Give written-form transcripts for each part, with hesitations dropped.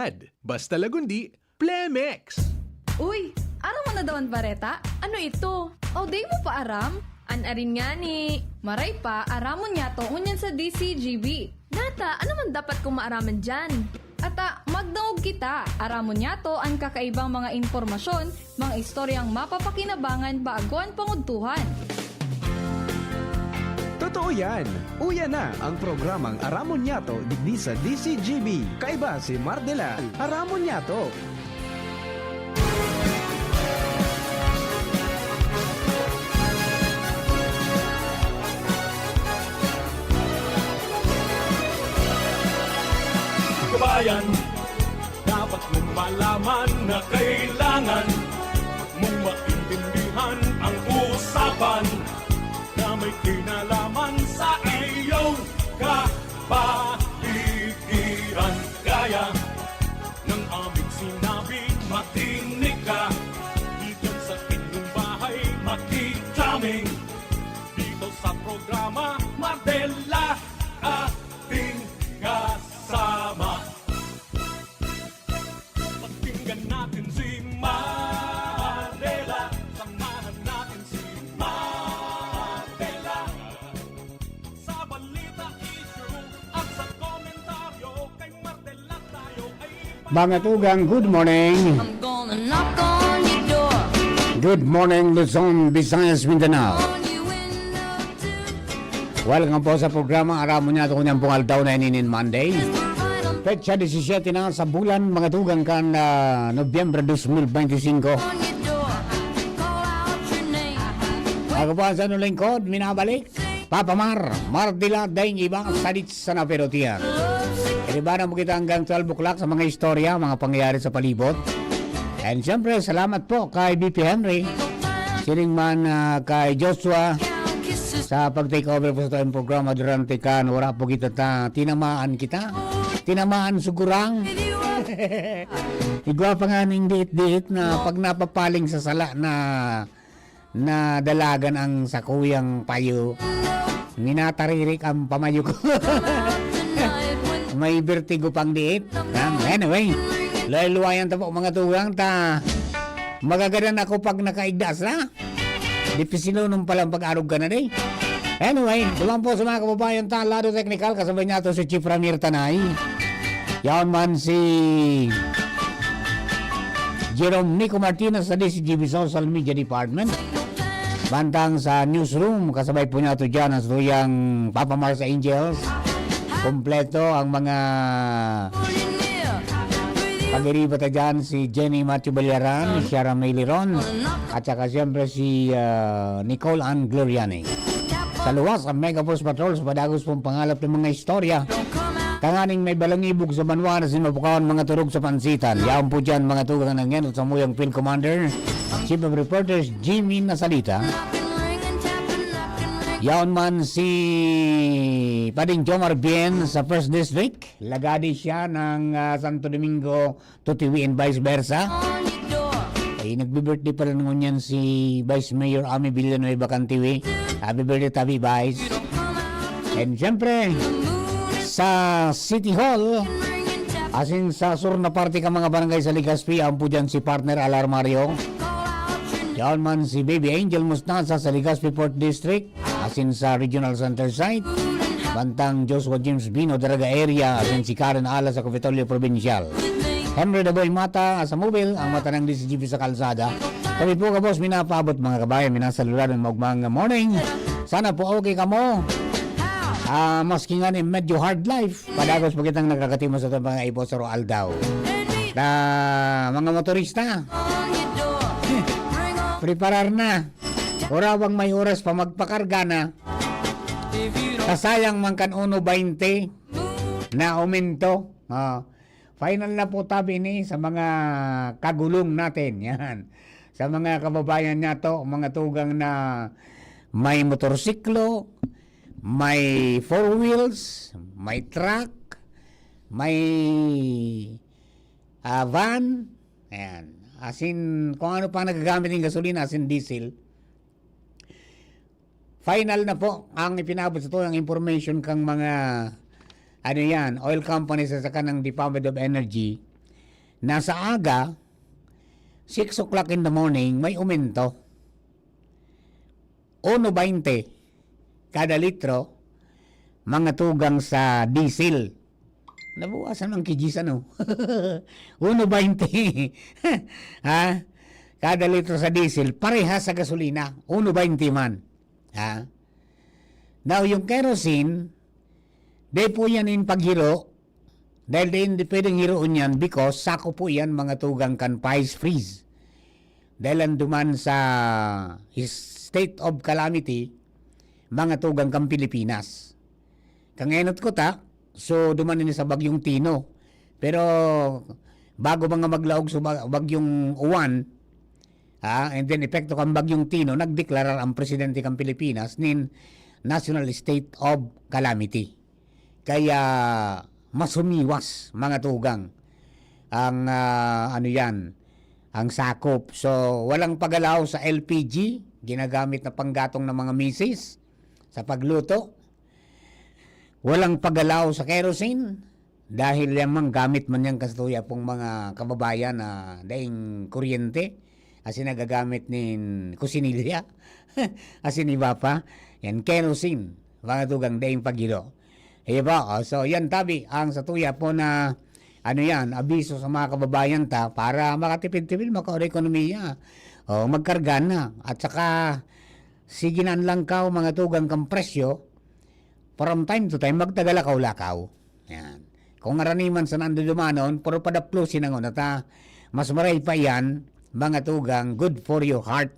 Ad. Basta Lagundi, Plemex. Uy, aram mo na daw ang bareta? Ano ito? O day mo pa aram? Anarin nga ni. Maray pa, aramon niya to unyan sa DCGB. Nata, ano man dapat kong maaraman dyan? Ata, magdaog kita. Aramon niya to ang kakaibang mga informasyon, mga istoryang mapapakinabangan baaguan panguntuhan. Totoo yan. Uya na ang programang Aramon Yato digdi sa DCGB. Kaiba si Mardela. Aramon Yato. Kabayan, dapat mong malaman na kailangan mong maintindihan ang usapan na may kinalaman sa iyong kapaligiran. Gaya ng aming sinabi, makinig ka. Dito sa inyong bahay, makiklaming. Dito sa programa, Mardela, ating kasama. Pakinggan natin si Mardela. Samahan natin si Mardela. Sa balita, issue at sa komentaryo, kay Mardela tayo ay Mga tugang, good morning. I'm gonna knock on your door. Good morning, Luzon, Visayas, Mindanao. On your window too. Welcome po sa programa Aramon Yato kunyang pungal daw na ininin Monday. We're right on Petsa 17 na sa bulan, mga tugang kan Nobyembre 2025. your door. Call out your name. Ako po sa anong lingkod, minabalik. Papa Mar, Mardela, daing iba, sadit sa naperotiyan. Inibanan mo kita hanggang 12 o'clock sa mga istorya, mga pangyayari sa palibot. And siyempre, salamat po kay BP Henry, sining man kay Joshua, Count kisses. sa pag-take over po sa itong programa durante kan, wala po kita tinamaan kita. Tinamaan sugurang. Igwa pa nga ng diit-diit na pag napapaling sa sala na dalagan ang sakuyang payo. Minataririk ang pamayo ko. Tonight when May vertigo pang diit. Anyway, luwayan ta po mga tugang ta. Magagadan ako pag nakaigdas na. Dipisilo nung palang pag-arog ka na day. Anyway, dulang po sa mga kababayan ta, lado technical, kasabay niya to si Chief Ramir Tanay. Yan man si Jerome Nico Martinez sa DCGB Social Media Department. Bantang sa newsroom, kasabay po niya to dyan ang tuyang Papa Mars Angels. Kompleto ang mga you're near. Breathe pag-iriba ta dyan si Jenny Matthew Balyaran, si Shara May Liron, at saka siyempre si Nicole Ann Gloriani. Sa luwas, ang Mega Force Patrol sa padagos pong pangalap ng mga istorya. don't come out. Tanganing may balangibog sa banwa na sinupukawan mga turog sa pansitan. Yaon po dyan mga tugang ng yan sa muyang Field Commander, Chief of Reporters Jimmy Nasalita. Knocking, ringing, tapping, knocking, ringing. Yaon man si Pading Jomar Bien sa First District. Lagadi siya ng Santo Domingo, Tutiwi and vice versa. On your door. Ay nagbe-birthday pa rin ngunyan si Vice Mayor Ami Villanueva Cantiwi. Happy birthday, Tabi Vice. Don't come out. And siyempre, sa City Hall, Ringing, tapping. asin sa sur na parte ka mga barangay sa Legazpi, ang po dyan si partner Alarmario. Call out your name. Yan man si Baby Angel Mustasa sa Legazpi Port District, asin sa Regional Center Site. Bantang Joshua James Bino, Daraga Area, asin si Karen Ala sa Capitolio Provincial. Henry Daboy Mata sa mobile, ang mata ng DCGP sa kalsada. Kami po ka boss, minapaabot mga kabayan, minasaluran ng magmang morning. Sana po okay ka mo. Maski nga ni medyo hard life, padagos po kitang nakakatima sa mga ipo sa Roal daw. Mga motorista, On your door. Ring on. preparar na. Orawang may oras pa magpakarga na. If you don't Kasayang man kan 1.20 na uminto. Final na po tabi ni sa mga kagulong natin. Yan. Sa mga kababayan niya to, mga tugang na may motorsiklo, may four wheels, may truck, may van. Ayan. Asin, kung ano pa nagagamit ng gasolina, asin diesel. Final na po ang ipinabot sa to, ang information kang mga ano yan, oil companies at saka ng Department of Energy nasa aga, 6 o'clock in the morning, may umento. 1.20 kada litro, mga tugang sa diesel. Nabuwasan ng kijis ano. 1.20 ha? Kada litro sa diesel, parehas sa gasolina. 1.20 man. Ha? Now, yung kerosene, di po yan in paghiro. Dahil di pwedeng hiroon yan because sako po yan mga tugang kan price freeze. Dahil anduman sa state of calamity, mga tugang kang Pilipinas. Kangenot ko ta, so duman ini sa bagyong Tino. Pero bago mga maglaog sa bagyong Uwan, and then epekto kang bagyong Tino, nagdeklarar ang presidente kang Pilipinas nin national state of calamity. Kaya masumiwas mga tugang ang ang sakop. So walang paggalaw sa LPG, ginagamit na panggatong ng mga misis sa pagluto. Walang paggalaw sa kerosene dahil lamang gamit man yan kastuya pong mga kababayan na daing kuryente asin nagagamit nin kusinilya asin iba pa yan kerosene mga tugang daing paghilo. Iba, so yan tabi ang sa tuya po na abiso sa mga kababayan ta para makatipid-tipid makaorekonomiya o magkarga na at saka siginan lang ka mga tugang kang presyo from time to time magtagalakaw-lakaw. Yan. Kung araniman sa nandudumanon puro padaplusin ang ta mas maray pa yan mga tugang good for your heart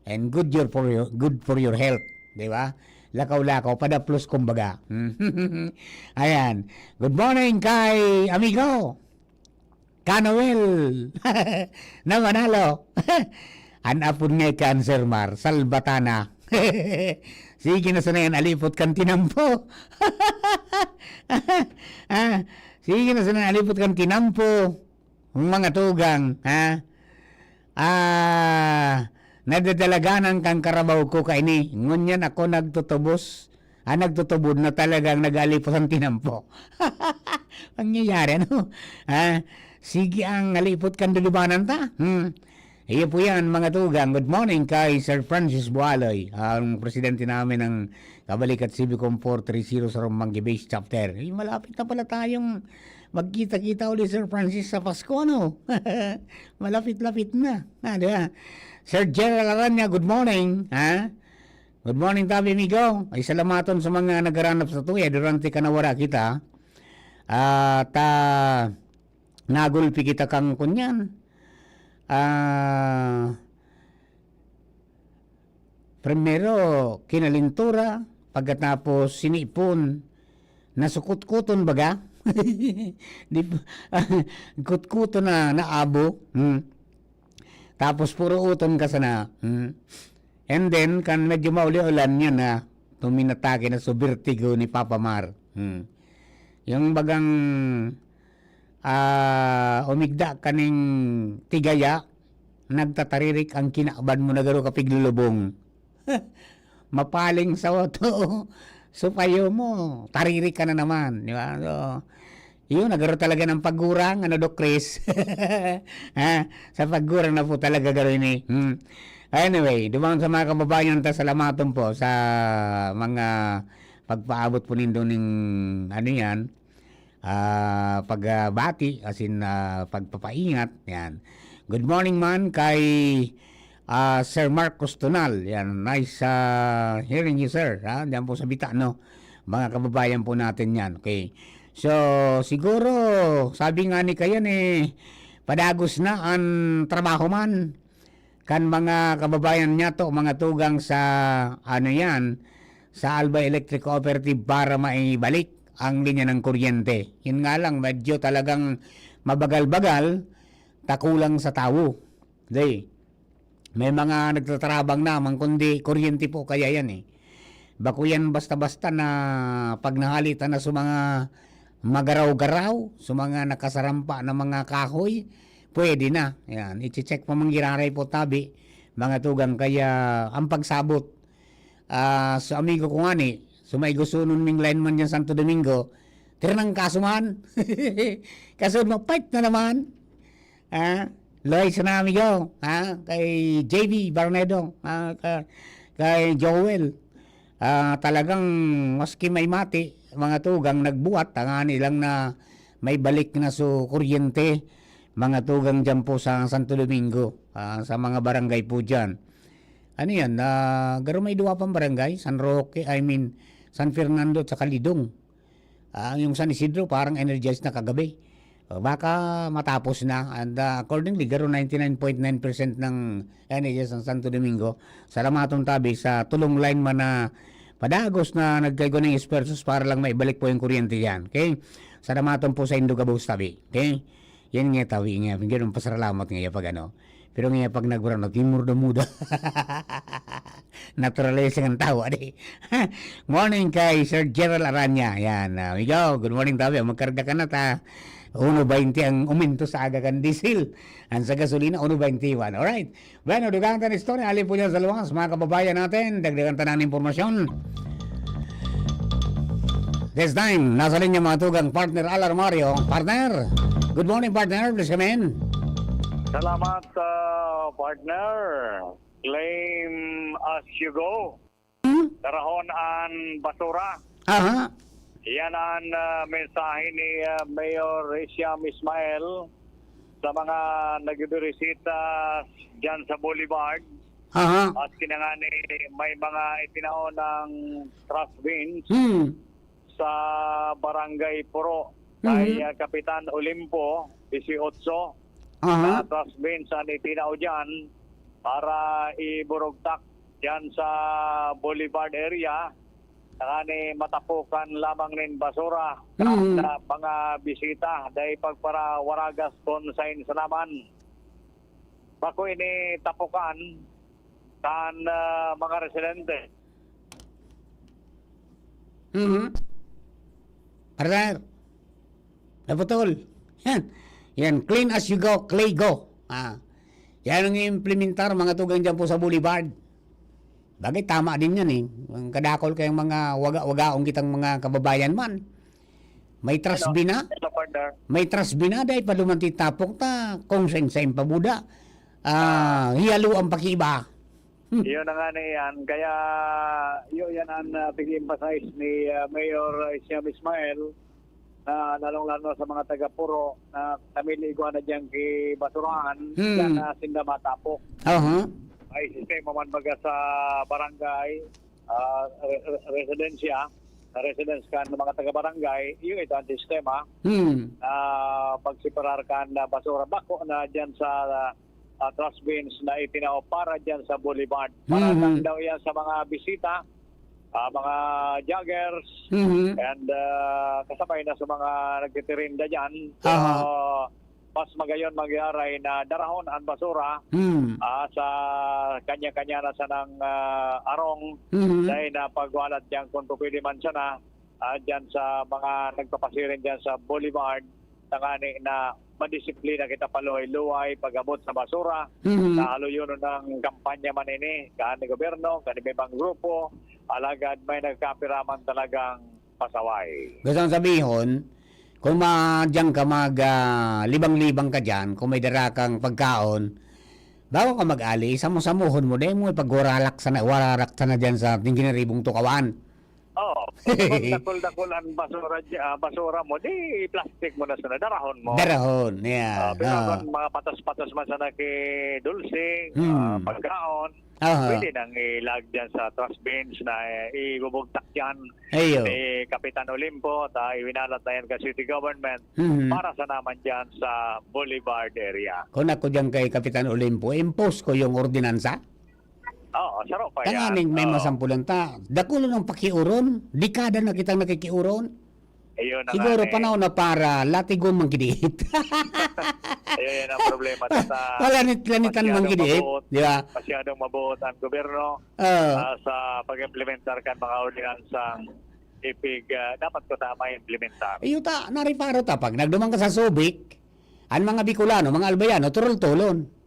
and good for your health, di ba? Lakaw-lakaw, padaplos kumbaga. Ayan. Good morning kay amigo Kanoel na manalo. Anapon ngay cancer mar, salbatana. Sige na sanayan, alipot kan tinampo. Sige na sanayan, alipot kan tinampo. Mga tugang, nadadalaganan kang karabaw ko kaini. Ngunyan ako nagtutubod na talagang nag-alipos ang tinampo. Pangyayari, ano? Sige ang alipot kang dulubanan ta. Iyo po yan, mga tugang. Good morning kay Sir Francis Bualoy, ang presidente namin ng Kabalikat Civicom 430 sa Romanggi Base Chapter. Malapit na pala tayong magkita-kita ulit, Sir Francis, sa Pasko, ano? Malapit-lapit na. Di ba? Sir Gerald Aranya, good morning. Good morning, tabi, amigo. Ay salamaton sa mga nagaranap sa tuya durante kanawara kita. At nagulpi kita kang kunyan. Primero, kinalintura. Pagkatapos, sinipon. Nasukut-kuton baga. Kut-kuton na naabo. Tapos puro uton ka sana. And then, kan medyo mauli-ulan niya na tuminatake na sa vertigo ni Papa Mar. Yung bagang umigda kaning tigaya, nagtataririk ang kinaaban mo na garo kapiglulubong. Mapaling sa oto. Supayo mo, taririk ka na naman. Di ba? So, yun, nagaro talaga ng paggurang, Doc Chris? Sa paggurang na po talaga garo ni. Anyway, dumang sa mga kababayan ta, salamaton po sa mga pagpaabot po nindo ng pagbati, as in pagpapaingat. Yan. Good morning man kay Sir Marcos Tonal. Yan, nice hearing you, sir. Diyan po sa Bita, no? Mga kababayan po natin yan. Okay. So, siguro, sabi nga ni kayan padagos na ang trabaho man. Kan mga kababayan niya to, mga tugang sa, sa Alba Electric Cooperative para maibalik ang linya ng kuryente. Yun nga lang, medyo talagang mabagal-bagal, takulang sa tao. May mga nagtatrabang naman, kundi kuryente po kaya yan Bako yan basta-basta na pag nahalitan na sa mga magaraw-garaw, sa mga nakasarampa na mga kahoy, pwede na. Yan, i-check pa manggiraray po tabi, mga tugang. Kaya ang pagsabot sa amigo ko nga sumay gusto nun ming lineman dyan Santo Domingo, tiranang kasuman. Kaso mapait na naman. Lois na amigo, kay JB Barnedo, kay Joel. Talagang maski may mati, mga tugang nagbuhat, tangan nilang na may balik na sa kuryente, mga tugang dyan po sa Santo Domingo, sa mga barangay po dyan. Ano yan, garo may duwa pang barangay, San Roque, San Fernando at Lidong. Yung San Isidro parang energized na kagabi. Baka matapos na, and accordingly garo 99.9% ng energies ng Santo Domingo. Salamatong tabi sa tulong line man na padagos na nagkaigo ng espertos para lang maibalik po yung kuryente yan. Okay? Salamatong po sa Indogabos tabi. Okay? Yan nga tabi nga. Ganun pasalamat nga pag ano. Pero nga pag nagburano, timur na muda. Naturalizing ang tawa. Morning kay Sir Gerald Aranya. Yan. Amigo, good morning tabi. Magkarga ka na ta. 1.20 ang uminto sa aga kan diesel. Ang sa gasolina, 1.21. Alright. Bueno, dugang tan istorya. Alin po dyan sa luwangas, mga kababayan natin. Dagdagan tanan ng impormasyon. This time, nasa linya mga tugang partner Alar Mario. Partner, good morning partner. Please come in. Salamat, partner. Claim as you go. Darahon ang basura. Aha. Yan ang mensahe ni Mayor Siam Ismael sa mga nagbirisita dyan sa Boulevard. Aha. At kinangani may mga itinaon ng trash bins sa Barangay Puro kay Kapitan Olimpo, 18. Aha. Na trash bins ang itinaw dyan para iburugtak dyan sa Boulevard area. Ni matapukan lamang nin basura na mga bisita dahil pagpara waragas kon sa insalaman. Bako ini tapukan kan mga residente. Partner, naputol. Yan, clean as you go, clay go. Yan ang implementar mga tugang dyan po sa Boulevard. Bagay, tama din yan eh. Ang kadakol kayong mga waga-wagaong kitang mga kababayan man. May trust bina. May trust bina dahil palumanti tapok ta kung sa impabuda. Hiyalo ang pakiba. Iyon na nga na yan. Kaya yun yan ang pag-emphasize ni Mayor Siam Ismael na lalong-lalo sa mga taga-puro na namiligo na dyan kay basurahan yan na sinda matapok. Ay sistema man baga sa barangay, residence kan ng mga taga-barangay, yung ito ang sistema na pagsiparar kan na basura bako na dyan sa trash bins na itinaw para dyan sa Boulevard. Para lang daw yan sa mga bisita, mga joggers, and kasabay na sa mga nagtitirinda dyan. Mas magayon magyaray na darahon ang basura sa kanya-kanya na sanang arong dahil na pagwalat dyan kung pwede man siya na dyan sa mga nagpapasirin dyan sa Boulevard na madisiplina kita paluhay-luhay pag-abot sa basura na halo yun ng kampanya man ini ni gobyerno, kani may bang grupo alagad may nagkapiraman talagang pasaway. Gusto sabihin, kung diyan ka libang-libang ka dyan, kung may dara kang pagkaon, bago ka mag-ali, samuhon mo, dahil mo ipag-wararak na dyan sa tingginaribong tukawan. Oo. Dakol-dakol ang basura mo, di plastic mo na sana, darahon mo. Darahon, yeah. Pero kung mga patas-patas man sana kay dulce, pagkaon, pwede nang ilag dyan sa trash bins na ibubugtak dyan ni Kapitan Olimpo at iwinalat na yan ka city government para sa naman dyan sa Boulevard area. Kung ako dyan kay Kapitan Olimpo, impose ko yung ordinansa. Oo, sarap pa yan. Tanganing may masampulan ta. Dakulo ng pakiuron, dekada na kitang nakikiuron. Siguro panahon na para latigon manggidiit. Ayun ang problema. Lanitan manggidiit. Di ba? Masyadong mabuot ang gobyerno sa pag-implementar kan mga ordinansang dapat ko tama implementar. Iyo ta, nariparo ta. Pag nagdumang ka sa Subic, ang mga Bicolano, mga Albayano, turol-tulon.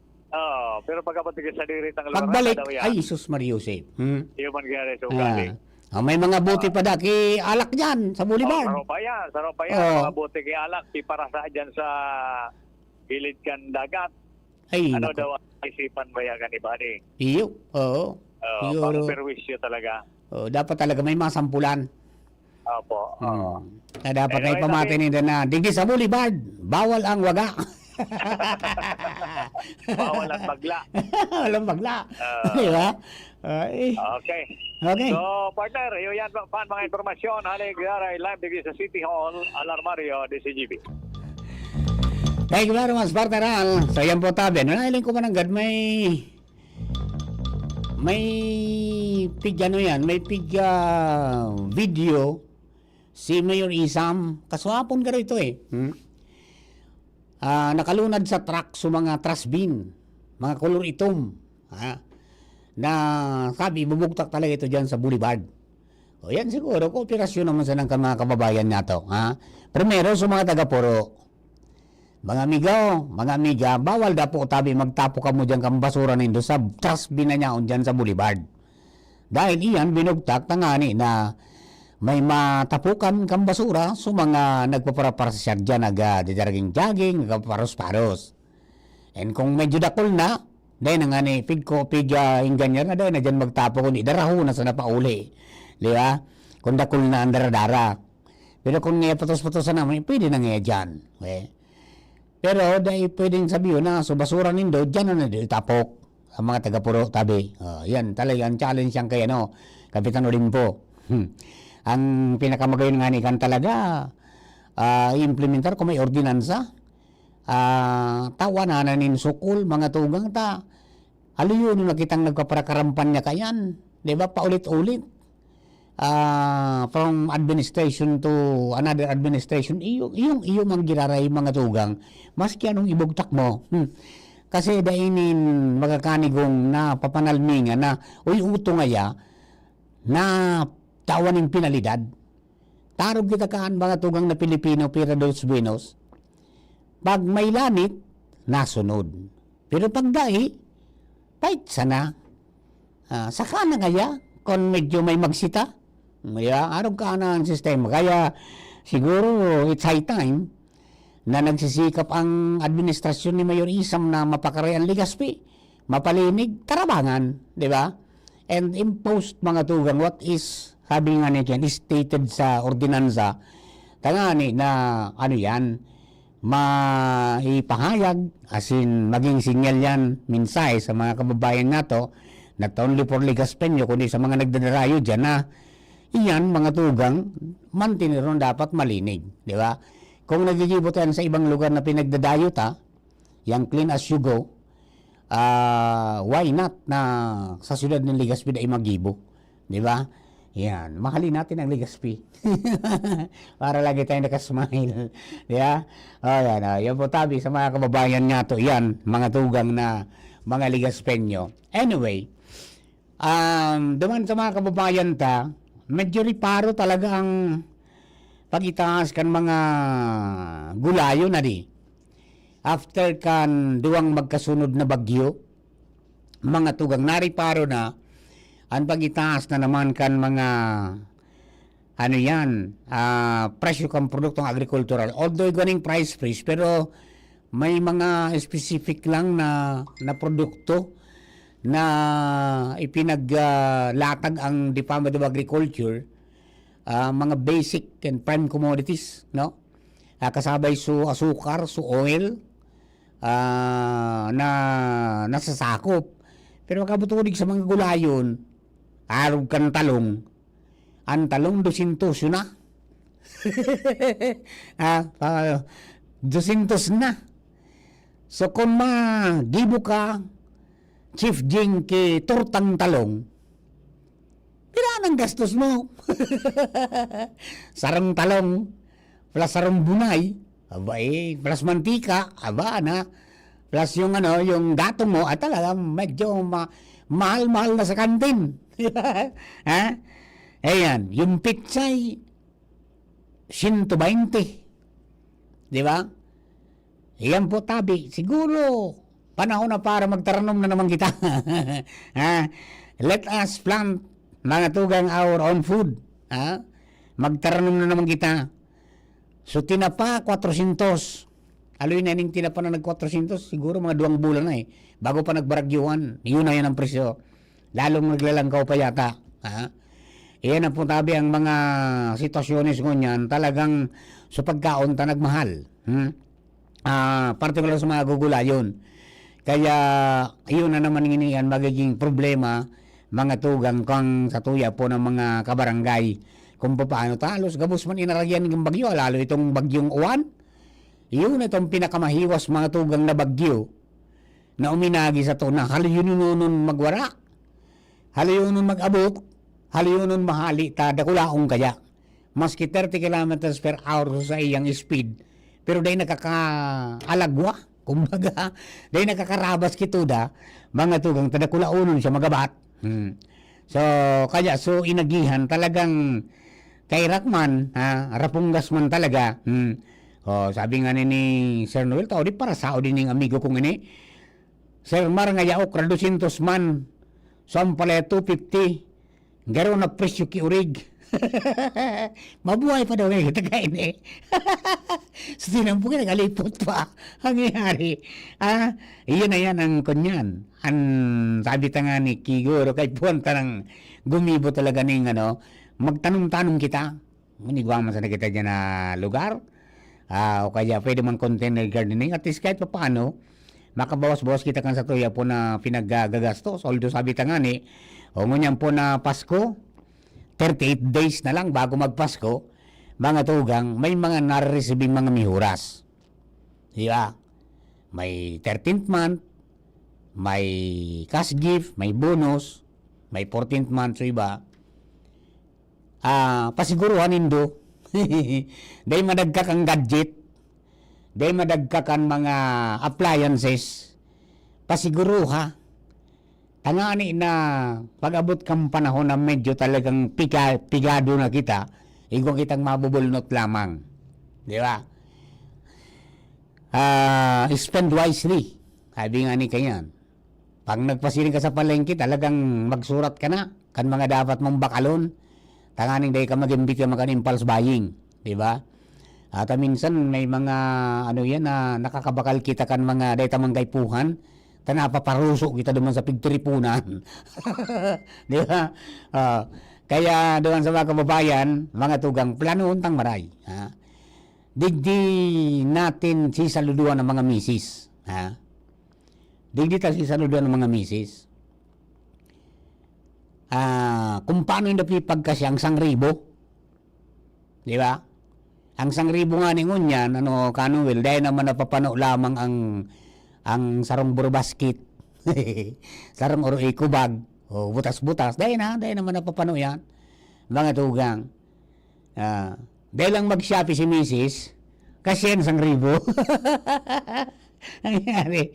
Pero pagkabot sa dirit ang lugar pagbalik, daw yan. ay Sus Mariusip. Iyo man gari sa ugali. May mga buti pa daki alak dyan sa Boulevard. Sarap pa yan. Mga buti kay alak. Para sa dyan sa gilid kan dagat. Ay, Ano nako. daw ang isipan ba yan iba ni? Iyo, oo. Siguro, Pang-perwisyo talaga. dapat talaga may mga sampulan. Opo. oo. Na dapat Anyway, na ipamatin nila na digdi sa boulevard, bawal ang waga. Bawal ang bagla. Walang bagla. Di ba? Ay, Okay. okay. So, partner, yun yan pa mga informasyon. Halig live digdi sa City Hall, Alarmario, DCGB. Thank you very much, partner. So, yan po tabi. Nanahiling ko man agad, may pig, ano yan, may pig video si Mayor Isam. Kaswapon ka rito eh. Nakalunad sa truck sa mga trash bin, mga color itom. Na sabi, bubugtak talaga ito dyan sa boulevard. O yan siguro, kooperasyon naman sa ng mga kababayan nato. Primero, sa mga taga-puro. Mga amigo, mga amiga, bawal da po tabi magtapo ka mo dyan kang basura nindo sa trash bin na niyaon dyan sa boulevard. Dahil iyan, binugtak tangani na may matapukan kang basura sa mga nagpaparaparasyag dyan, nagdidaraging jogging, nagpaparos-paros. And kung medyo dakol na, dahil na nga ni pig ingganyan na dahil na dyan magtapo kundi daraho na sa napauli. Di ba? Kung dakol na ang daradara. Pero kung niya patos-patosan naman, pwede na nga dyan. Okay? Pero dahil pwedeng sabihin na so basura nindo, dyan na itapok ang mga taga-puro tabi. Yan talagang challenge yan kay Kapitan Olimpo. Ang pinakamagayon nga ni kan talaga implementar kung may ordinansa. Tawanan nin sukul mga tugang ta. Aliyo nung nakitang nagpaparakarampan niya kayan. Diba? Paulit-ulit. From administration to another administration, iyong ang giraray mga tugang, maski anong ibugtak mo. Kasi dainin magakanigong na papanalmingan na uy uto ngaya na tawaning pinalidad. Tarog kita kaan mga tugang na Pilipino, pira dos buenos. Pag may lanit, nasunod. Pero pag dahi, pait sana. Saka na ngaya, kung medyo may magsita, araw ka na ang sistema. Kaya siguro it's high time na nagsisikap ang administrasyon ni Mayor Isam na mapakaray ang Ligaspi, mapalinig, karabangan, di ba? And imposed mga tugang what is, sabi nga niya, is stated sa ordinansa, tangani na ano yan, maipahayag, as in maging sinyal yan, minsay sa mga kababayan nato, not only for Ligaspenyo, kundi sa mga nagdadarayo dyan na iyan, mga tugang, mantiniron dapat malinig. Di ba? Kung nagigibot yan sa ibang lugar na pinagdadayo ta, yung clean as you go, why not na sa syudad ng Ligaspi ay magibo? Di ba? Yan, mahalin natin ang Ligaspi. Para lagi tayo nakasmile. Di ba? Yan po tabi sa mga kababayan nga to. Yan, mga tugang na mga Ligaspenyo. Anyway, duman sa mga kababayan ta, medyo riparo talaga ang pag-itaas kan mga gulayo na di. After kan duwang magkasunod na bagyo, mga tugang nariparo na ang pag-itaas na naman kan mga presyo kan produktong agricultural. Although ganing price freeze, pero may mga specific lang na produkto na ipinaglatag ang Department of Agriculture, mga basic and prime commodities, no? Kasabay su asukar, su oil, na nasasakop. Pero kabutulig sa mga gulayon, arog kan talong, ang talong 200 na. 200 na. So kung magibo ka, Chief Jing ki tortang talong, pira ng gastos mo. Sarang talong, plus sarang bunay, plus mantika, na, plus yung yung gatong mo, at talagang medyo mahal-mahal na sa kantin. Ayan, yung pitsay, 120. Di ba? Iyan po tabi, siguro, panahon na para magtaranom na naman kita. Let us plant mga tugang our own food. Magtaranom na naman kita. So tinapa 400. Aloy na ning tinapa na nag 400, siguro mga 2 bulan na eh. Bago pa nagbaragyuhan, yun na yan ang presyo. Lalong naglalangkaw pa yata. Ha? Iyan ang puntabi ang mga sitwasyones ngunyan, talagang sa pagkaon ta nagmahal. Particular sa mga gugulayon. Kaya, iyon na naman iniyan magiging problema, mga tugang kang sa tuya po ng mga kabarangay. Kung paano talos, gabos man inaragyan ng bagyo, lalo itong bagyong uwan. Iyon itong pinakamahiwas mga tugang na bagyo na uminagi sa to na halayon nun magwara. Halayon nun mag-abot, halayon nun mahali, dakulaong kaya. Maski 30 kilometers per hour sa iyang speed, pero dahil nakakaalagwa, kumbaga, dahil nakakarabas kituda, mga tugang tadakulaonon siya magabat. So, kaya, inagihan talagang kay Rakman, rapunggas man talaga. Sabi nga ni Sir Noel, tao di para sao din yung amigo kong ini. Sir Mar nga yaok, 200 man, sampalaya 250, garo na presyo ki urig. Mabuhay pa daw ngayon kita kain eh. So tinampo ka nagalipot pa ang nangyari. Iyon na yan ang kunyan. Ang sabi ta nga ni Kiguro kay punta ng gumibo talaga ng magtanong-tanong kita. Manigwaman sa na kita dyan na lugar. O kaya pwede man container gardening. At least kahit pa paano, makabawas-bawas kita kan sa tuya po na pinaggagagastos. Although sabi ta nga ni, ngunyan po na Pasko, 38 days na lang bago magpasko, mga tugang, may mga narerecibing mga mihuras. Di ba? May 13th month, may cash gift, may bonus, may 14th month, so iba. Pasiguruhan nindo, dahil madagkak ang gadget, dahil madagkak ang mga appliances, pasiguro ha, tangani na pag-abot kang panahon na medyo talagang pigado na kita, igong kitang mabubulnot lamang. Di ba? Spend wisely. Sabi nga ni kanyan. Pag nagpasiling ka sa palengke, talagang magsurat ka na. Kan mga dapat mong bakalon. Tanganing dahi ka mag-imbit ka impulse buying. Di ba? At minsan may mga na nakakabakal kita kan mga dahi tamang gaypuhan. Napaparuso kita duman sa pigtiripunan. Di ba? Kaya doon sa mga kababayan, mga tugang, plano untang maray. Digdi natin sisaluduan ng mga misis. Digdi tayo sisaluduan ng mga misis. Kung paano yung napipagkasya ang 1,000. Di ba? Ang 1,000 nga ni ngunyan, Kanuel, dahil naman napapano lamang ang sarong burbasket, sarong oro ikubag, butas-butas, dahil naman napapano yan, mga tugang. Dahil lang mag-shopee si Mrs., kasi yan 1,000. Nangyari.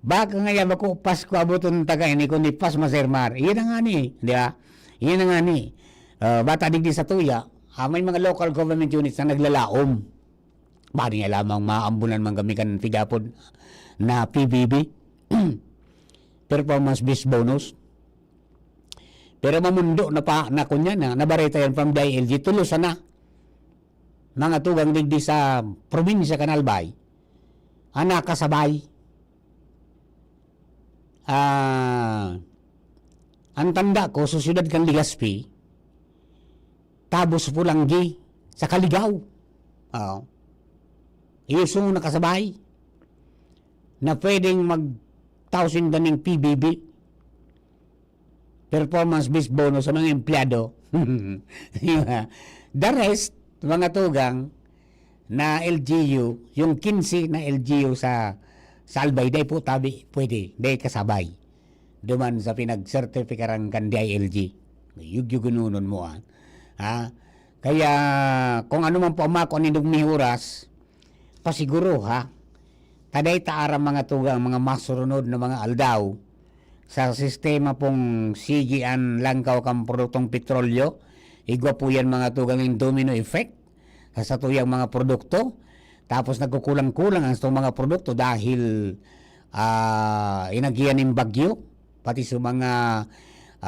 Baka ngayon ako, Pasko abuton taga ini, kundi pas masermar. Iyan na nga ni, di ba? Iyan na nga ni. Bata digdi sa tuya, may mga local government units na naglalaom. Bari nga lamang maambulan man kami kan tigapod na PBB. Performance-based bonus. Pero mamundo na pa na kunya na nabareta yan from DILG tulusan na. Mga tugang digdi sa probinsya Kanalbay. Anak kasabay. Ang tanda ko sa siyudad kan Ligaspi, Tabos Pulanggi sa Kaligaw. Iusong nakasabay na pwedeng mag-1,000 daning PBB, performance-based bonus sa mga empleyado. The rest, mga tugang na LGU, yung 15 na LGU sa Albay, day po tabi, pwede, day kasabay. Duman sa pinag-certificarang kan DILG. Yugyugununon mo Kaya, kung ano man po amako nindong mihuras, pasiguro taday taara mga tugang, mga masurunod na mga aldaw sa sistema pong sigian langkaw kang produktong petrolyo, igwa po yan mga tugang yung domino effect sa tuyang mga produkto, tapos nagkukulang-kulang ang mga produkto dahil inagian ng bagyo, pati sa mga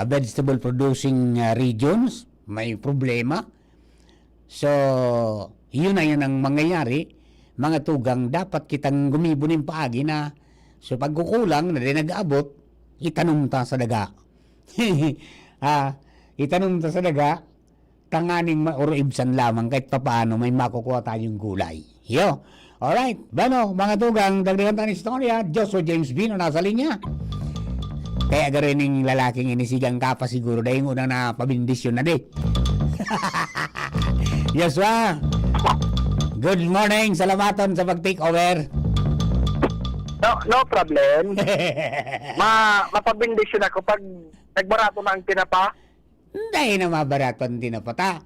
vegetable producing regions, may problema. So, yun na yan ang mangyayari. mga tugang, dapat kitang gumibunin paagi na so pagkukulang na din nag-aabot, itanong ta sa daga. Itanong ta sa daga, tanganing or ibsan lamang kahit papaano may makukuha tayong gulay. Yo. Alright. Bueno, mga tugang, dagdagan tayo ng istorya. Joshua James Bino nasa linya. Kaya garining lalaking inisigang ka pa siguro dahil yung unang na pabindisyon na di. Joshua, good morning. Salamaton sa pag-take over. No problem. Mapabindisyon ako pag nagbarato na ang tinapa. Hindi na mabaraton din na pata.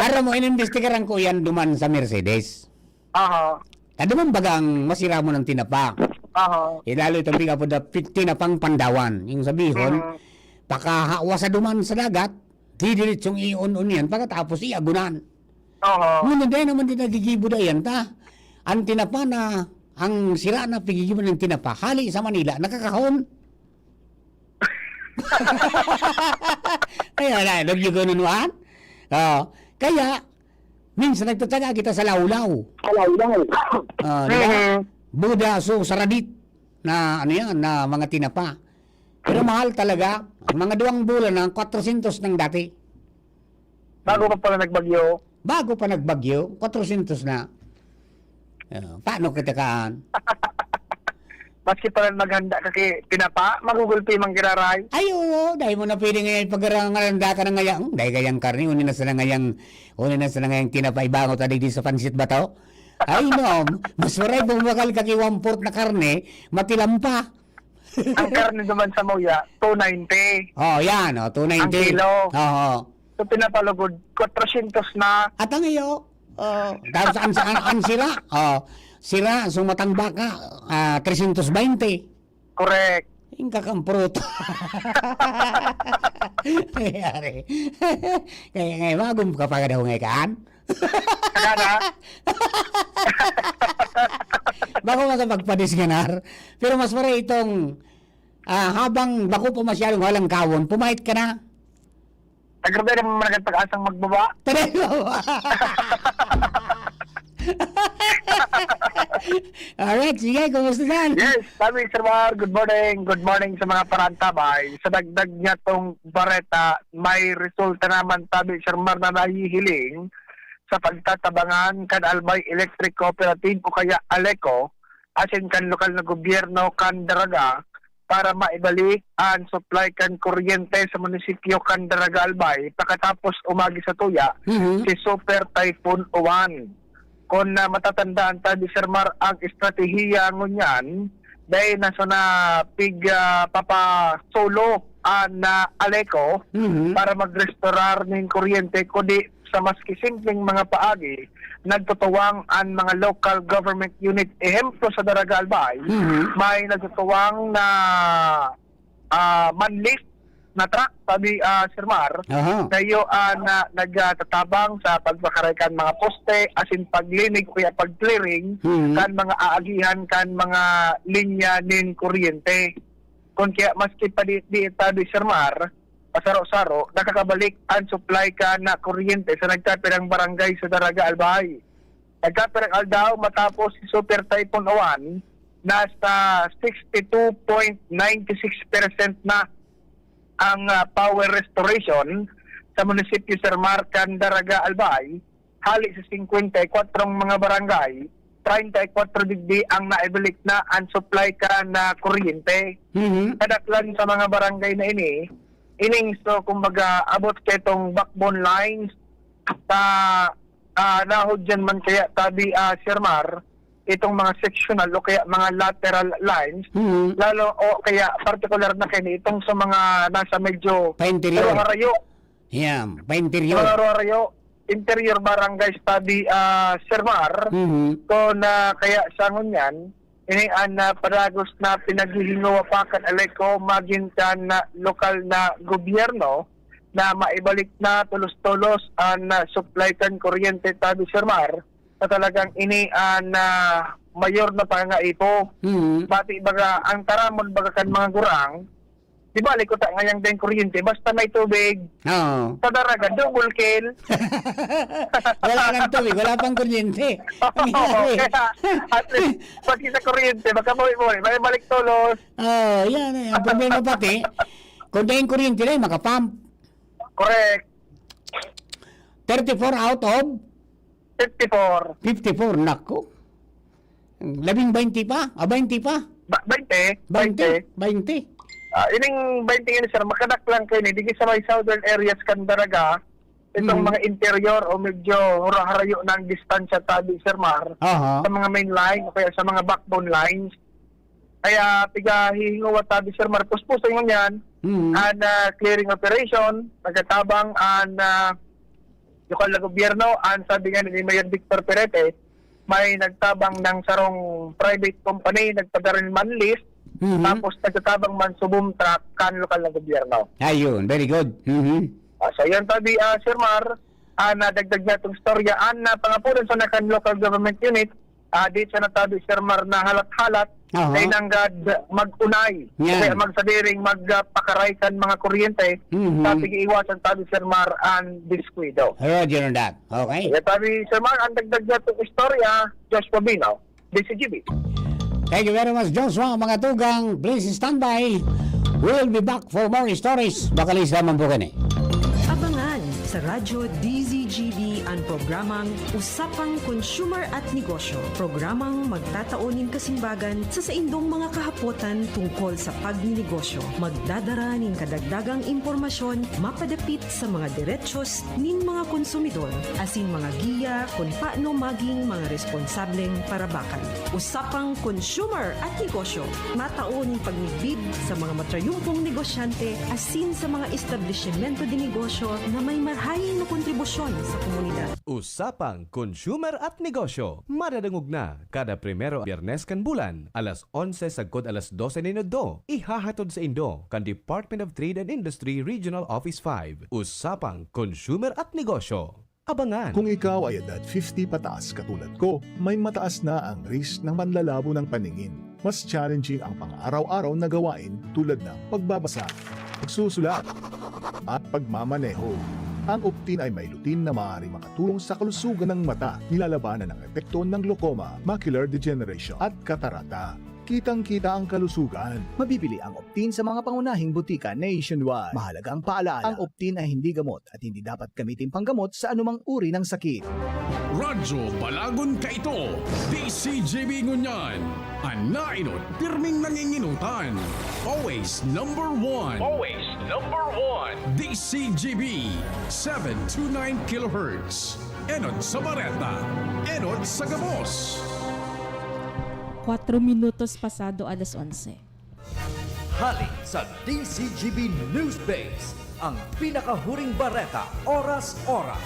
Ara mo, inimbestigaran ko yan duman sa Mercedes. Aha. Duman bagang masira mo ng tinapa. Aha. Lalo itong biga po na tinapang Pandawan. Yung sabihon, pakahawa sa duman sa dagat, didilitsong iun-un yan, pagkatapos iagunan. Aha. Ngunit din naman din nagigibo na yan, ta. Ang tinapa na, ang sira na pigigibo ng tinapa, hali sa Manila, nakakahon. Kaya na, nag you ganun wan? Kaya, minsan nagtataga kita sa lawlaw. Di ba? Buda, so saradit na ano yan, na mga tinapa. Pero mahal talaga. Ang mga 2 bulan na 400 ng dati. Bago pa pala nagbagyo. Bago pa nagbagyo, 400 na. Paano kita kaan? Maski pala maghanda kasi tinapa, magugulpi mang giraray. Ay, oo, dahil mo na pwede ngayon pag-aranganda ka na ngayang, dahil kayang karni, unin na sa ngayang tinapay bangot adig di sa pansit ba to? Ay, no, mas maray bumakal ka ki 1/4 na karne, matilampa. Ang karne naman sa Moya, 290. Oh, yan, 290. Ang kilo. Oo. So pinapalugod, 400 na. At ang iyo, dahil saan sira? Sira, sumatang baka, 320. Correct. Yung kakamprot. Kaya ngayon, magum ka pa daw ngayon kaan? Agada. Bako nga sa pagpadisganar. Pero mas maray itong, habang bako pa masyadong walang kawon, pumahit ka na. Agrabe naman mga pag-asang magbaba. Talaga. Alright, sige, kumusta yan? Yes, sabi Sir Mar, good morning. Good morning sa mga parantabay. Sa dagdag niya tong bareta, may resulta naman sabi Sir Mar na nahihiling sa pagtatabangan kan Albay Electric Cooperative o kaya ALECO, asin kan lokal na gobyerno kan Daraga para maibalik ang supply kan kuryente sa munisipyo kan Daraga Albay pagkatapos umagi sa tuya si Super Typhoon Uwan. Kung matatandaan tayo, Sir Mar, ang estratehiya ngunyan, dahil nasa na papa solo na ALECO para mag-restorar ng kuryente, kundi sa maski simpleng mga paagi, nagtutuwang ang mga local government unit. Ehemplo sa Daraga Albay, may nagtutuwang na manlift na truck, sabi Sir Mar, kayo na nagtatabang sa pagpakaray mga poste, asin paglinig o pag-clearing, kan mga aagihan, kan mga linya ng kuryente. Kung kaya maski pa di tabi Sir Mar, pasaro-saro, nakakabalik ang supply ka na kuryente sa nagkapirang barangay sa Daraga Albay. Nagkapirang aldaw matapos si Super Typhoon Uwan, nasa 62.96% na ang power restoration sa munisipyo Sir Mar kan Daraga Albay. Hali sa 54 mga barangay, 34 digdi ang naibalik na ang supply ka na kuryente. Kadaklan sa mga barangay na ining so kumbaga abot ketong backbone lines nahod dyan man kaya tabi Sir Mar, itong mga sectional o kaya mga lateral lines, lalo o kaya particular na kini itong sa mga nasa medyo Pa-interior. Harayo. Yeah, pa-interior. Harayo, interior barangay study Sir Mar, kung kaya sangon yan, ini ang paragos na pinaghihingawapakan ALECO maging kan lokal na gobyerno na maibalik na tulos-tulos ang supply kan kuryente tabi Sir Mar, na talagang ini na mayor na pangaipo. Bati baga ang taramon baga kan mga gurang di ba, ko ta ngayang din kuryente, basta may tubig, Oo. sa daraga, double kill. Wala nang tubig, wala pang kuryente. Ang Oo, hirap eh. kaya, at least, pag sa kuryente, magkabuhi-buhi, may balik tulos. Oh, yan eh. Ang problema pati, kung dahil kuryente na makapump. Correct. 34 out of 54. 54, nako. 20 pa? 20 pa? 20. 20. Ining 20 yun, sir, makadak lang kayo ni. Digi sa may southern areas kan daraga, itong mga interior o medyo harayo ng distansya tabi, Sir Mar, Aha. sa mga main line o kaya sa mga backbone lines. Kaya tiga hihingawa tabi, Sir Mar, puspuso yun yan, and clearing operation, nagkatabang and lokal na gobyerno, and sabi nga ni Mayor Victor Perete, may nagtabang ng sarong private company, nagpadarin man list, tapos nagtatabang man subong truck kan lokal na gobyerno. Ayun, very good. So yan tabi, Sir Mar, nadagdag na itong storya, na pangapunan sa nakan local government unit, dito sa natabi, Sir Mar, na halat-halat, Aha. ay nanggad mag-unay, Yan. kaya magsadiring magpakaray kan mga kuryente, sabi iwasan tabi, Sir Mar, and disquido. Roger on that. Okay. Kaya tabi, Sir Mar, ang dagdag na itong istorya, Joshua Bino, DCGB. Thank you very much, Joshua. Mga tugang, please stand by. We'll be back for more stories. Bakalis naman po kani. Abangan sa Radyo DZGB ang programang Usapang Consumer at Negosyo. Programang magtataunin kasimbagan sa saindong mga kahapotan tungkol sa pagninegosyo. Magdadara ning kadagdagang impormasyon mapadapit sa mga diretsos nin mga konsumidor asin mga giya kung paano maging mga responsableng parabakan. Usapang Consumer at Negosyo. Mataunin pagnibid sa mga matrayumpong negosyante asin sa mga establishmento de negosyo na may marhayin na kontribusyon sa komunidad. Usapang Consumer at Negosyo. Madadangog na kada primero Biyernes kan bulan, alas 11 sagkod alas 12 minuto. Ihahatod sa Indo kan Department of Trade and Industry Regional Office 5. Usapang Consumer at Negosyo. Abangan. Kung ikaw ay edad 50 pataas katulad ko, may mataas na ang risk ng manlalabo ng paningin. Mas challenging ang pang-araw-araw na gawain tulad ng pagbabasa, pagsusulat, at pagmamaneho. Ang Optin ay may lutin na maaaring makatulong sa kalusugan ng mata, nilalabanan ng epekto ng glaucoma, macular degeneration at katarata. Kitang-kita ang kalusugan. Mabibili ang Optin sa mga pangunahing butika nationwide. Mahalagang paalala, ang Optin ay hindi gamot at hindi dapat gamitin panggamot sa anumang uri ng sakit. Radyo Balagon Kaito, DCGB Ngunyan. Anainot, pirming nanginginutan. Always number one. Always number one. DCGB, 729 kHz. Enot sa Bareta, Enot sa Gabos. 4 minutos pasado alas 11. Hali sa DCGB News Base, ang pinakahuring bareta, oras-oras.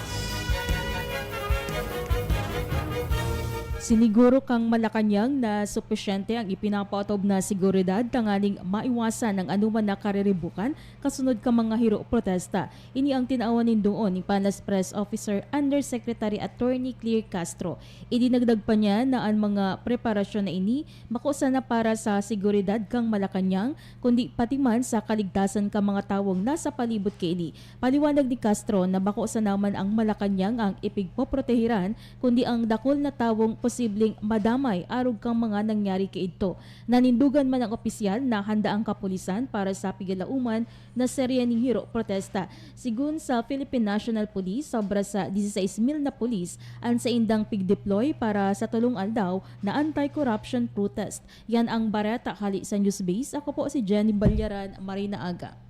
Siniguro kang Malacanang na supisyente ang ipinapautob na seguridad tanganing maiwasan ang anuman na kariribukan kasunod ka mga hiro protesta. Ini ang tinaawanin doon ni Panas Press Officer Undersecretary Attorney Claire Castro. Idinagdag pa niya na ang mga preparasyon na ini makusa na para sa seguridad kang Malacanang kundi pati man sa kaligtasan ka mga tawong nasa palibot kay ini. Paliwanag ni Castro na makusa naman ang Malacanang ang ipigpoprotehiran kundi ang dakol na tawong posibleng madamay arog kang mga nangyari kay ito. Nanindugan man ang opisyal na handa ang kapulisan para sa pigalauman na serya ng hiro protesta. Sigun sa Philippine National Police, sobra sa 16,000 na pulis ang sa indang pigdeploy para sa tulong aldaw na anti-corruption protest. Yan ang bareta hali sa News Base. Ako po si Jenny Balyaran, Marina Aga.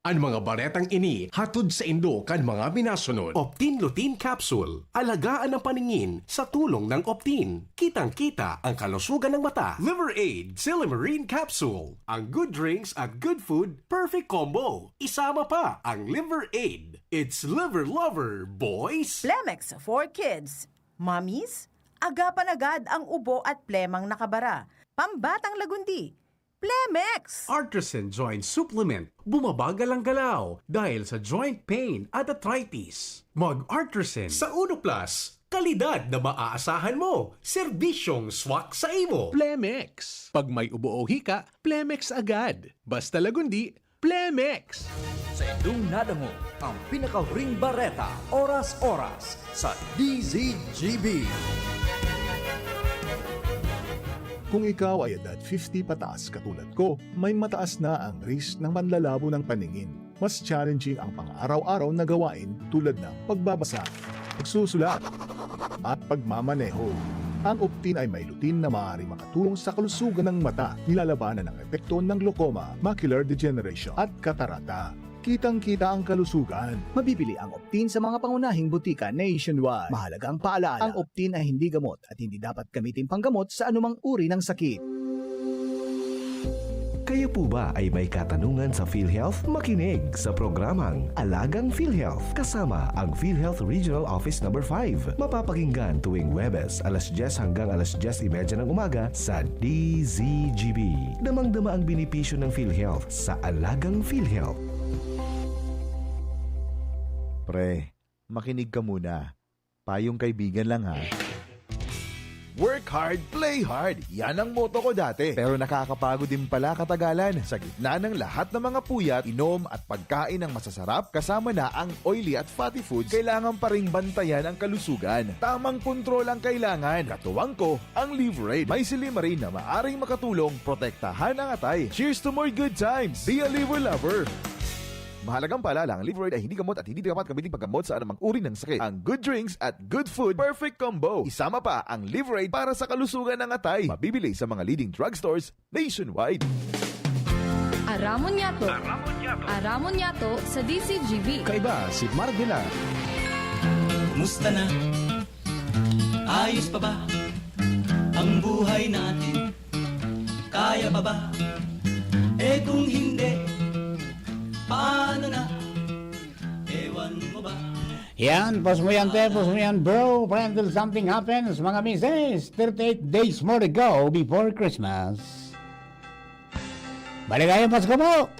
Ang mga baretang ini hatod sa Indo kan mga minasunod. Optin Lutein Capsule. Alagaan ang paningin sa tulong ng Optin. Kitang-kita ang kalusugan ng mata. Liver Aid Silimarine Capsule. Ang good drinks at good food, perfect combo. Isama pa ang Liver Aid. It's liver lover, boys! Plemex for kids. Mommies, agapan agad ang ubo at plemang nakabara. Pambatang lagundi. Plemex! Artisan Joint Supplement. Bumabagal ang galaw dahil sa joint pain at arthritis. Mag-Artisan sa Uno Plus. Kalidad na maaasahan mo. Serbisyong swak sa imo. Plemex. Pag may ubo o hika, Plemex agad. Basta lagundi, Plemex. Sa inyong nadango, ang pinakahuring bareta, oras-oras sa DZGB. Kung ikaw ay edad 50 pataas katulad ko, may mataas na ang risk ng panlalabo ng paningin. Mas challenging ang pang-araw-araw na gawain tulad ng pagbabasa, pagsusulat, at pagmamaneho. Ang Optin ay may lutin na maaari makatulong sa kalusugan ng mata, nilalabanan ang epekto ng glaucoma, macular degeneration at katarata. Kitang-kita ang kalusugan. Mabibili ang Optin sa mga pangunahing butika nationwide. Mahalaga ang paalala, ang Optin ay hindi gamot at hindi dapat gamitin panggamot sa anumang uri ng sakit. Kayo po ba ay may katanungan sa PhilHealth? Makinig sa programang Alagang PhilHealth kasama ang PhilHealth Regional Office No. 5. Mapapakinggan tuwing Webes alas 10 hanggang alas 10:30 ng umaga sa DZGB. Damang-dama ang benepisyo ng PhilHealth sa Alagang PhilHealth. Pre, makinig ka muna. Payong kaibigan lang ha. Work hard, play hard. Yan ang motto ko dati. Pero nakakapagod din pala katagalan. Sa gitna ng lahat ng mga puyat, inom at pagkain ng masasarap, kasama na ang oily at fatty foods, kailangan pa ring bantayan ang kalusugan. Tamang kontrol ang kailangan. Katuwang ko, ang Liverade. May silimarin na maaring makatulong, protektahan ang atay. Cheers to more good times. Be a liver lover. Mahalagang paalala, ang Liverade ay hindi gamot at hindi dapat gamitin paggamot sa anumang uri ng sakit. Ang good drinks at good food, perfect combo. Isama pa ang Liverade para sa kalusugan ng atay. Mabibili sa mga leading drugstores nationwide. Aramon Yato. Aramon Yato sa DCGB. Kaiba si Mardila. Kumusta na? Ayos pa ba ang buhay natin? Kaya pa ba? Eh kung hindi, paano na? Ewan mo ba? Yan, pos mo yan, bro. Until something happens, mga misis. 38 days more to go before Christmas. Maligayang Pasko po.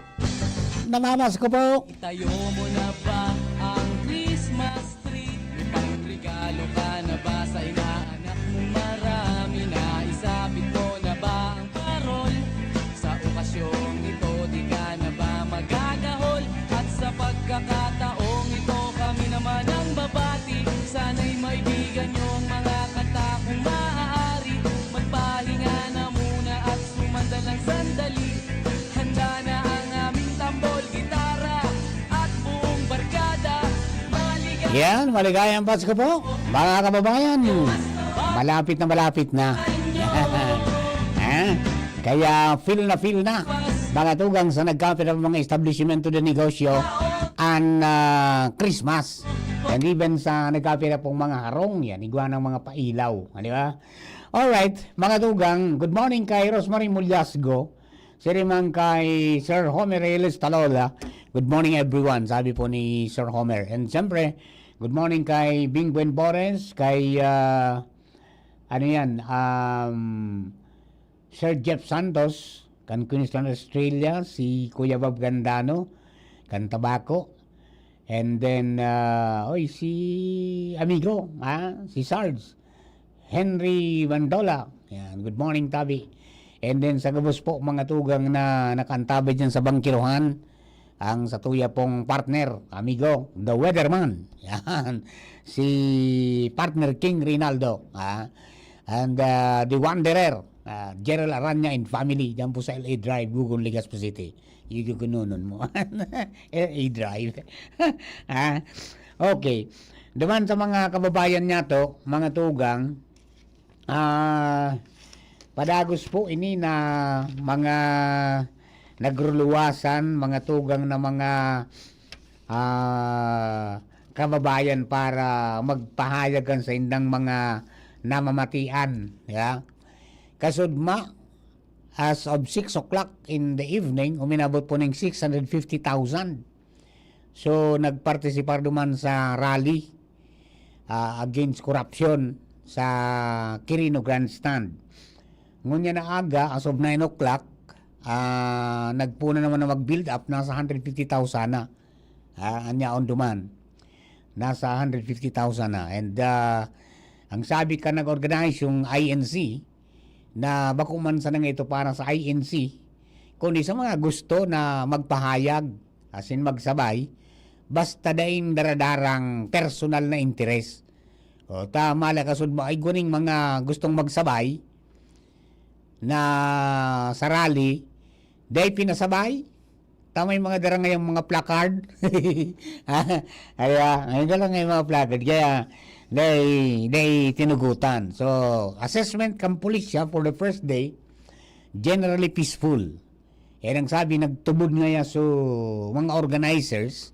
Namamasko po. Itayo mo na ba ang Christmas tree? May pangregalo ka na ba sa inaanak mo? Marami na isapit mo na ba ang parol? Sa okasyong ito, di ka na ba magagahol? At sa pagkakataong ito, kami naman ang babati. Sana'y maibigan yung mga kanta kung maaari. Magpahinga na muna at sumandalang sandali. Handa na ang aming tambol, gitara at buong barkada. Yan, maligayang Pasko po. Mga kababayan, malapit na. Kaya feel na. Mga tugang sa nagkapit ng mga establishment to the negosyo ang Christmas. And even sa nagkapit pong mga harong, yan, igwa ng mga pailaw. Di ba? Alright, mga tugang, good morning kay Rosemary Mulyasgo. Sirimang kay Sir Homer Reyes Talola. Good morning everyone, sabi po ni Sir Homer. And siyempre, good morning kay Bing Buen Bores, kay Sir Jeff Santos, kan Queensland, Australia, si Kuya Bob Gandano, kan Tabaco, and then si amigo, si Sarge, Henry Bandola. Yan, good morning Tabi. And then sa gabos po mga tugang na nakantabay dyan sa Bangkirohan, ang sa tuya pong partner, amigo, the Weatherman. Yan, si partner King Rinaldo, and the Wanderer, Gerald Aranya and family, dyan po sa LA Drive, Google Legazpi City. Yung kununon mo. LA Drive. Okay. Duman sa mga kababayan niya to, mga tugang, padagos po ini na mga nagruluwasan, mga tugang na mga kababayan para magpahayagan sa indang mga namamatian. Yeah? Kasudma, as of 6 o'clock in the evening, uminabot po ng 650,000. So, nagpartisipar duman sa rally against corruption sa Quirino Grandstand. Ngunya na aga, as of 9 o'clock, nagpuna naman na mag-build up, nasa 150,000 na. Anya on duman. Nasa 150,000 na. And ang sabi ka nag-organize yung INC, na bako man sa nang ito para sa INC, kundi sa mga gusto na magpahayag, asin magsabay, basta daing daradarang personal na interes. O tama la kasud mo ay guning mga gustong magsabay na sa rally, day pinasabay. Tama yung mga dara ngayong mga placard. Ay lang yung mga placard. Kaya, day tinugutan. So, assessment kang pulisya for the first day, generally peaceful. Yan ang sabi, nagtubod nga so mga organizers,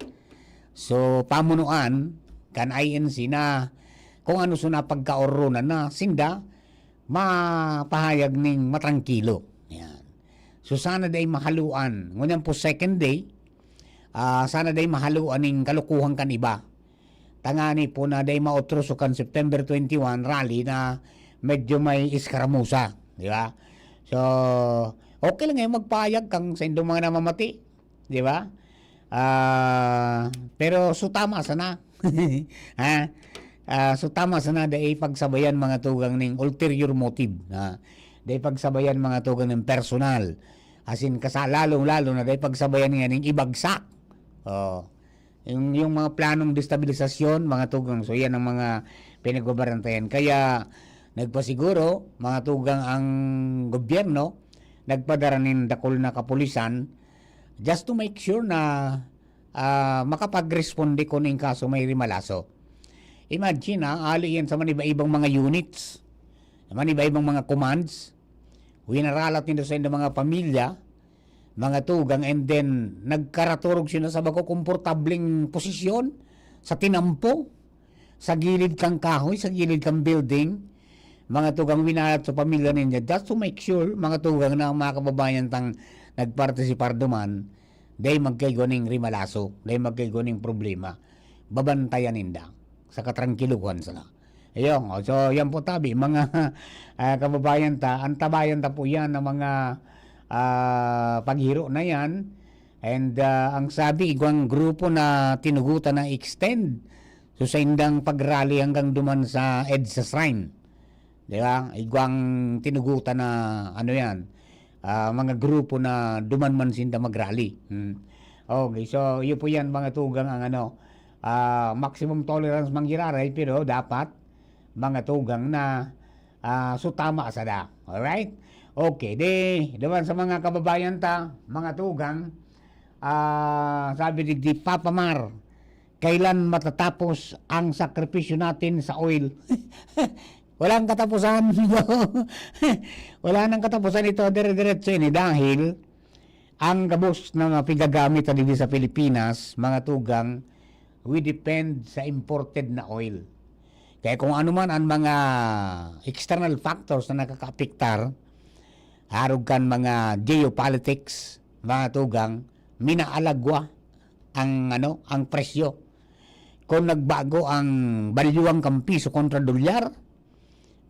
so pamunuan, kan INC na kung ano so na pagkaoronan na sinda, mapahayag ning matrangkilo. Yan. So sana day mahaluan. Ngunyan po second day, sana day mahaluan ning kalukuhan kan iba. Tangani po na day maotro so kan September 21 rally na medyo may iskaramusa. Di ba? So, okay lang ngayon magpahayag kang sa indong mga namamati. Di ba? Pero so tama sana. Ha? So tama sana day pagsabayan mga tugang ning ulterior motive na day pagsabayan mga tugang ng personal asin kasalalong lalo na day pagsabayan nga ning ibagsak yung mga planong destabilisasyon mga tugang, so yan ang mga pinagbabarantayan. Kaya nagpasiguro mga tugang ang gobyerno nagpadara nin dakol na kapulisan just to make sure na makapag-responde ko ning kaso may rimalaso. Imagine ali yan sa maniba-ibang mga units, maniba-ibang mga commands, winaralat nito sa mga pamilya, mga tugang, and then nagkaraturog sila sa bako komportabling posisyon, sa tinampo, sa gilid kang kahoy, sa gilid kang building, mga tugang winarat sa pamilya ninyo, just to make sure, mga tugang na mga kababayan tang nagpartisipar duman, day magkaygoning rimalaso, day magkaygoning problema, babantayan ninda sa katrangkiluhan sila. Ayun, so yan po tabi, mga kababayan ta, antabayan ta po yan ng mga paghiro na yan. And ang sabi, igwang grupo na tinugutan na extend so sa indang pagrally hanggang duman sa EDSA Shrine. Di ba? Igwang tinugutan na ano yan, mga grupo na duman man sinda magrally. Okay, so yun po yan mga tugang ang maximum tolerance manggiraray, pero dapat mga tugang na so tama sa da. Alright? Okay, diba sa mga kababayan ta, mga tugang, sabi ni Papa Mar, kailan matatapos ang sakripisyo natin sa oil? Walang katapusan. Wala nang katapusan ito, dire-diretso ini dahil ang gabos na pigagamit dito sa Pilipinas, mga tugang, we depend sa imported na oil. Kaya kung ano man ang mga external factors na nakakaapektar, harog kan mga geopolitics, mga tugang, minaalagwa ang presyo. Kung nagbago ang balyuang kang piso kontra dolyar,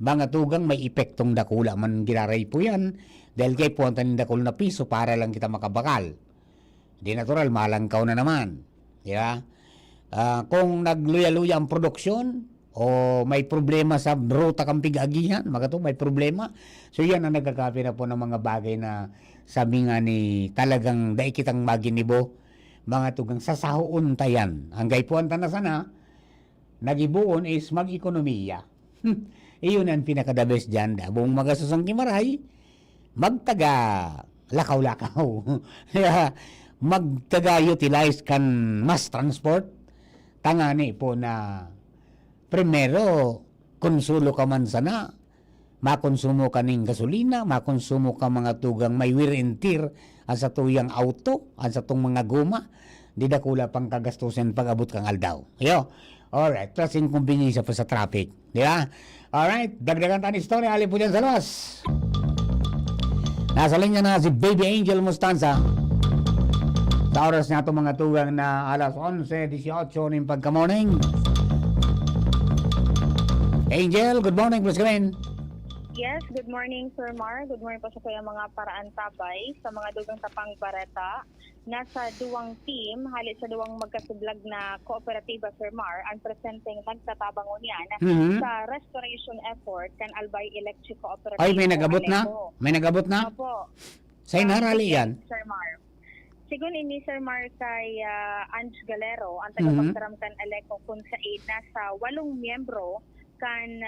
mga tugang, may epektong dakula man giraray po yan, dahil kay puwantan ng dakul na piso para lang kita makabakal. Di natural, malangkaw na naman. Di ba? Kung nagluya-luya ang produksyon o may problema sa ruta kang pigagihan, may problema. So yan ang nagkakapi na po ng mga bagay na sabi nga ni talagang dahil kitang maginibo, mga tugang sasahuon tayan. Ang gaypuan ta na sana, nagibuon is mag-ekonomiya. Iyon ang pinaka-the best dyan. Buong magasusang kimaray, magtaga lakaw-lakaw. Magtaga-utilize kan mass transport. Tangani po na primero, konsulo ka man sana, makonsumo ka ning gasolina, makonsumo ka mga tugang may wear and tear sa tuyang auto, sa tong mga guma, di dakula pang kagastusin pag abot kang aldaw. Yo, alright, plus inconvenience pa sa traffic. Di ba? Alright, dagdagan tayo istorya, alin po dyan sa luwas. Nasa linya na si Baby Angel Mustanza. Sa oras na ito mga tugang na alas 11:18 ng pagka-morning. Angel, good morning, please come in. Yes, good morning Sir Mar. Good morning po sa kayong mga paraan tabay sa mga dugang tapang bareta. Nasa duwang team, halit sa duwang magkasublag na kooperatiba Sir Mar, ang presenteng nagtatabang niyan sa restoration effort kan Albay Electric Cooperative. Ay, may nagabot na? May nagabot na? Opo. Sa inarali yan? Sir Mar. Sigun ini Sir Mar kay Ange Galero, ang tagapagtaramkan Aleco kung sa nasa 8 miyembro kan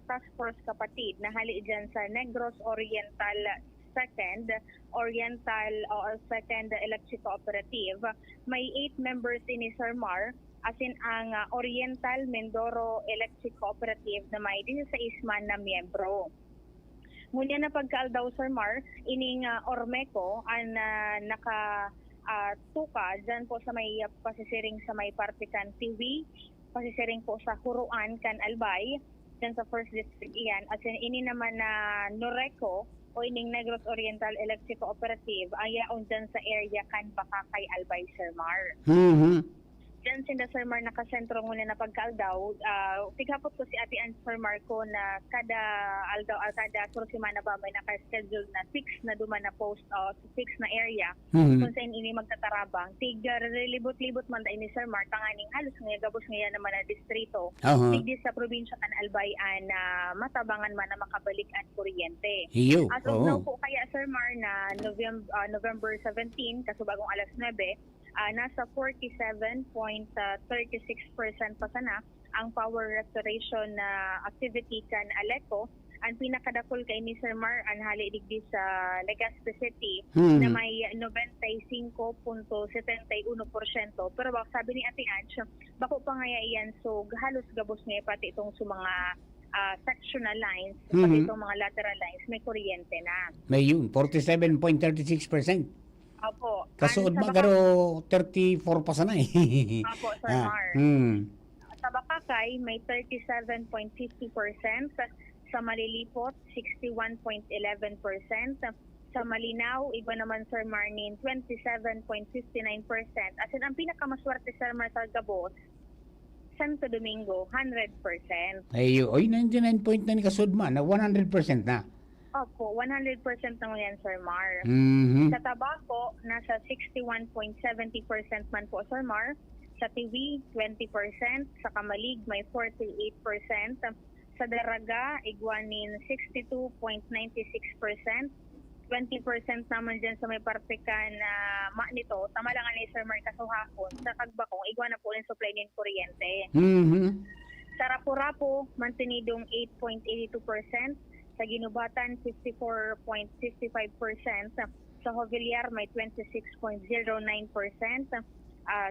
task force kapatid na hali dyan sa Negros Oriental Second Electric Cooperative. May 8 members ini Sir Mar, asin ang Oriental Mindoro Electric Cooperative na may 16 man na miyembro. Ngunyan na pagkaaldaw Sir Mar, ining Ormeco ang tuka dyan po sa may pasisiring sa may Partikan TV, pasisiring po sa Huruan kan Albay, dyan sa First District iyan. At ini naman na Noreco o ining Negros Oriental Electric Cooperative ay yaon dyan sa area kan Bakakay Albay, Sir Mar. Dyan sinda Sir Mar nakasentro muna na pagkaaldaw. Tigapot ko si Ate Ann Sir Marco na kada aldaw, kada sursimana ba may naka-schedule na 6 na duman na post sa 6 na area kung saan ini magtatarabang. Libot-libot man da ini Sir Mar, tanganing halos ngayon gabos ngayon naman na distrito. Tigdi sa probinsya kan Albayan na matabangan man na makabalik ang kuryente. As of now po kaya Sir Mar na November 17, kasubagong alas 9, nasa 47.36% pa sana ang power restoration na activity kan Aleco. Ang pinakadakol kay ni Sir Mar ang hali digdi sa Legazpi City na may 95.71%. Pero bak sabi ni Ate Ange, bako pa nga iyan so halos gabos nga pati itong sa mga sectional lines, pati itong mga lateral lines, may kuryente na. May yun, 47.36%. Opo. Kasuod ba garo 34 pa sana eh. Opo, Sir Mar. Sa Bakakay, may 37.50%. Sa Malilipot, 61.11%. Sa Malinaw, iba naman Sir Marnin, 27.59%. As in, ang pinakamaswerte Sir Mar sa Gabos, Santo Domingo, 100%. Ay, 99.9 kasuod man, na 100% na. Opo, 100% na yan, Sir Mar. Sa Tabaco, nasa 61.70% man po, Sir Mar. Sa TV, 20%. Sa Kamalig, may 48%. Sa Daraga, igwanin 62.96%. 20% naman dyan sa may partikan na nito. Tama lang ni Sir Mar kasuhakon. Sa Kagbakong, igwan na po yung supply ng kuryente. Sa Rapu-Rapu, mantinidong 8.82%. Sa Ginubatan, 54.55%. Sa Jovillar, may 26.09%.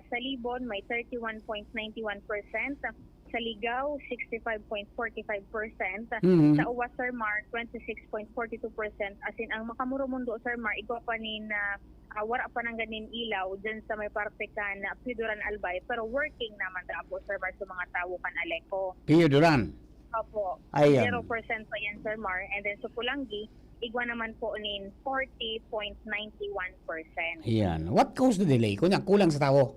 Sa Libon, may 31.91%. Sa Ligao, 65.45%. Sa Uwas, Sir Mar, 26.42%. As in, ang Makamuro Mundo, Sir Mar, igwa pa nin wala pa nang ganin ilaw dyan sa may parte ka na Piuduran Albay. Pero working naman na po, Sir Mar, sa mga tawo kan Aleco. Piuduran? Opo. Ayan. 0% pa yan, Sir Mar. And then sa Pulangi, igwa naman po nin 40.91%. Ayan. What caused the delay? Kulang sa tao?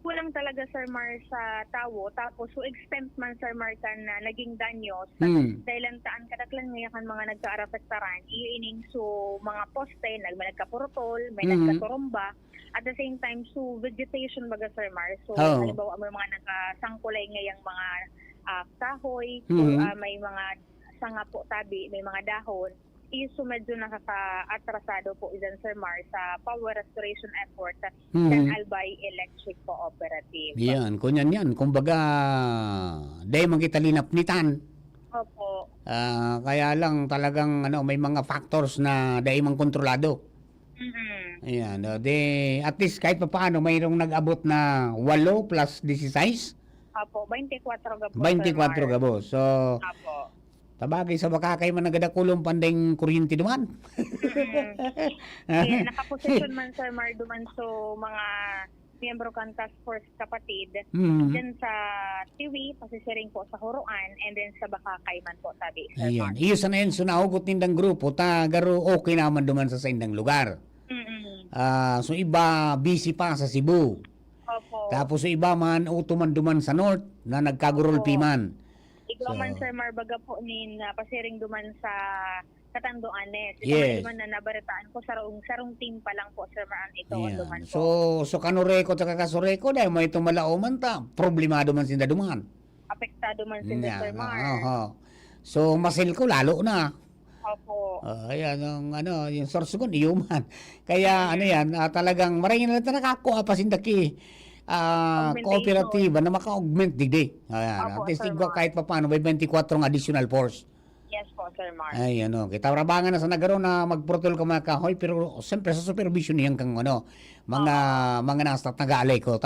Kulang talaga, Sir Mar, sa tawo. Tapos, so extent man, Sir Mar, na naging danyos. Dahil ang taan kadaklan ngayon mga nagka-arapektaran, iining so mga poste, may nagka-purotol, may nagka-turumba. At the same time, so vegetation baga, Sir Mar. So, halimbawa, may mga nagka-sangkulay ngayang mga kahoy, may mga sanga po tabi, may mga dahon, iso medyo nakaka-atrasado po dyan, Sir Mar, sa power restoration effort ng Albay Electric Cooperative. Yan, kunyan yan. Kumbaga, dahil man kita linapnitan. Opo. Kaya lang talagang may mga factors na dahil man kontrolado. Ayan, at least kahit pa paano, mayroong nag-abot na 8 plus 16. Apo, 24 gabos. 24 gabos. So, Apo. Tabagay sa Bakakay man nagadakulong pandeng kuryente duman. Yeah, nakaposisyon man, Sir Mar, duman so mga miyembro kan task force kapatid. Dyan sa TV, pasisiring po sa Huruan, and then sa Bakakay man po, sabi, Sir Mar. Ayan. Iyo sa nayon, sunahugot nindang grupo, garo okay naman duman sa indang lugar. So iba busy pa sa Cebu. Opo. Tapos iba man utuman duman sa North na nagkagurulpi man. Ikaw man, Sir Mar, baga po nin pasiring duman sa Catanduanes. Yes. Ikaw man na nabaritaan ko sarong team pa lang po, Sir Mar, ito duman po. So kanureko at kasureko dahil may tumalauman ta, problemado man sinda duman. Apektado man sinda, Sir Mar. So masil ko lalo na. Opo. Ayan, yung source ko, human. Kaya ano yan, talagang maraming na nakakuha pa sindaki kooperatiba na maka-augment digdi. Ayan, at least igwa kahit pa paano, may 24 additional force. Yes po, Sir Mar. Ay, kita rabangan na sa nagaro na magprotol ka mga kahoy, pero siyempre sa supervision niyan kang mga nastat nag-aalay ko,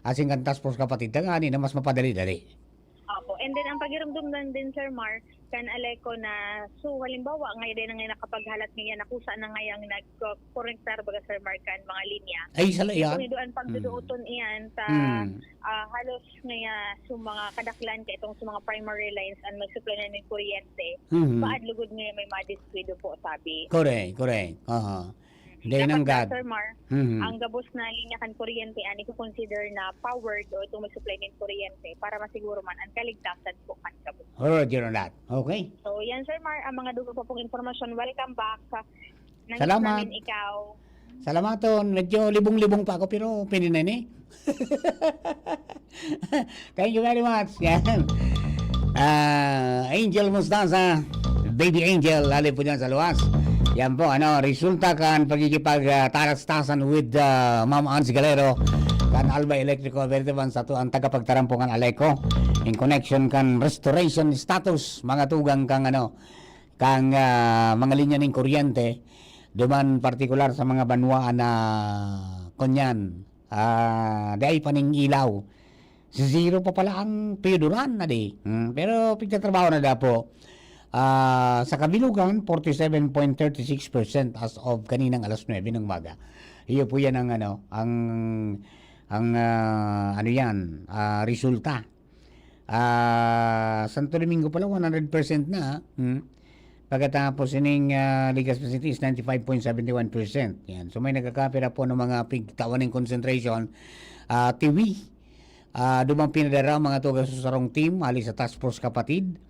asing kan task force kapatid, nga na mas mapadali-dali. Opo. And then, ang pagiramdam din, Sir Mar, kan alay ko na, so halimbawa, ngayon din na nakapaghalat ngayon, nakusa na ngayang nag-correctar baga, Sir Mar, kan mga linya. Ay, sala yan. Kung doon pagduduuton iyan, halos ngaya sa mga kadaklan ka itong sa mga primary lines ang mag-supply na ng kuryente, paadlugod ngayon may madisquido po, sabi. Correct. Hindi nang God. Sir Mar, ang gabos na linya kan kuryente, ani ko consider na powered o itong mag-supply ng kuryente para masiguro man ang kaligtasan po kan gabos. Roger on that. Okay. So yan, Sir Mar, ang mga dugo pa pong informasyon, welcome back. Salamat. Ikaw. Salamaton. Medyo libong-libong pa ako pero pwede na ni. Thank you very much. Yan. Angel Mustaza, Baby Angel, lali po dyan sa luwas. Yan po, resulta kan pagkikipag-taras-tasan with Ma'am Anz Galero kan Alba Electrical Vertiban sa ang tagapagtarampungan Aleco in connection kan restoration status mga tugang kang mga linya ng kuryente duman partikular sa mga banwaan na kunyan dahil paning ilaw zero pa pala ang piyuduran na di pero pagtatrabaho na dapo. Sa kabilugan 47.36% as of kaninang alas 9 ng umaga. Iyo po yan resulta. Santo Domingo pala 100% na. Pagkatapos ining Legazpi City is 95.71%. Yan. So may nagkakapira po ng mga pigtawaning concentration. Tiwi. Dumang pinadara mga tugas sa sarong team ali sa task force kapatid.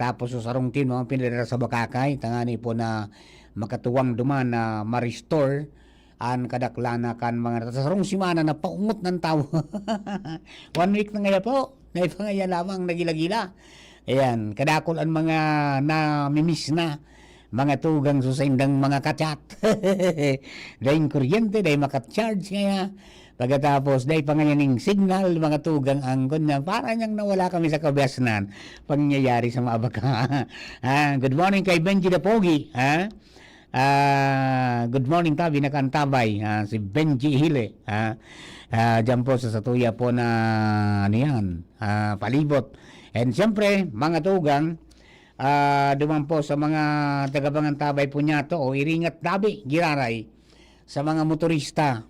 Tapos sa sarong team mga pinadara sa Bakakay, tangani po na makatuwang duman na ma-restore an kadaklana kan mga sa sarong simana na paungot ng tao. 1 week na ngaya po, na ipangaya lamang nagilagila. Ayan, kadakol ang mga namimiss na mga tugang susaindang mga kachat. Dahil kuryente, dahil makacharge kaya. Pagkatapos, dahil panganyaning signal, mga tugang angkon na para niyang nawala kami sa kabiasnan pangyayari sa mga baka. Good morning kay Benji Dapogi. Good morning tabi na kantabay. Si Benji Hile. Diyan po sa Satuya po na palibot. And siyempre, mga tugang, duman po sa mga tagabangan tabay po niya to o iringat tabi, giraray sa mga motorista.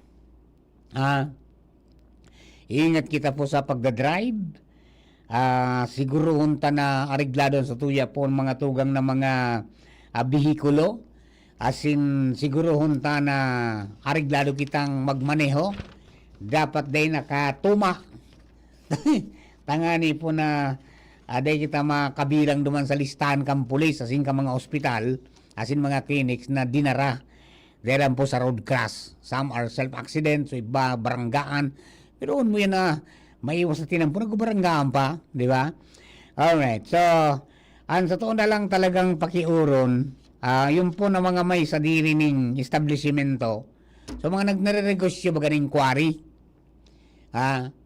Ingat kita po sa pagdadrive. Siguro hunta na areglado sa tuya po mga tugang na mga bihikulo. Asin siguro hunta na areglado kitang magmaneho. Dapat day nakatuma. Tangani po na day kita makabilang duman sa listahan kang pulis, asin ka mga ospital, asin mga clinics na dinara. Dahil po sa road crash. Some are self-accident, so iba baranggaan. Pero mo yan na maiwas sa tinampo, nagbaranggaan pa, di ba? Alright, so, sa totoo na lang talagang pakiuron, yung po na mga may sa diri ning establishmento, so mga nagnarenegosyo baga ng quarry,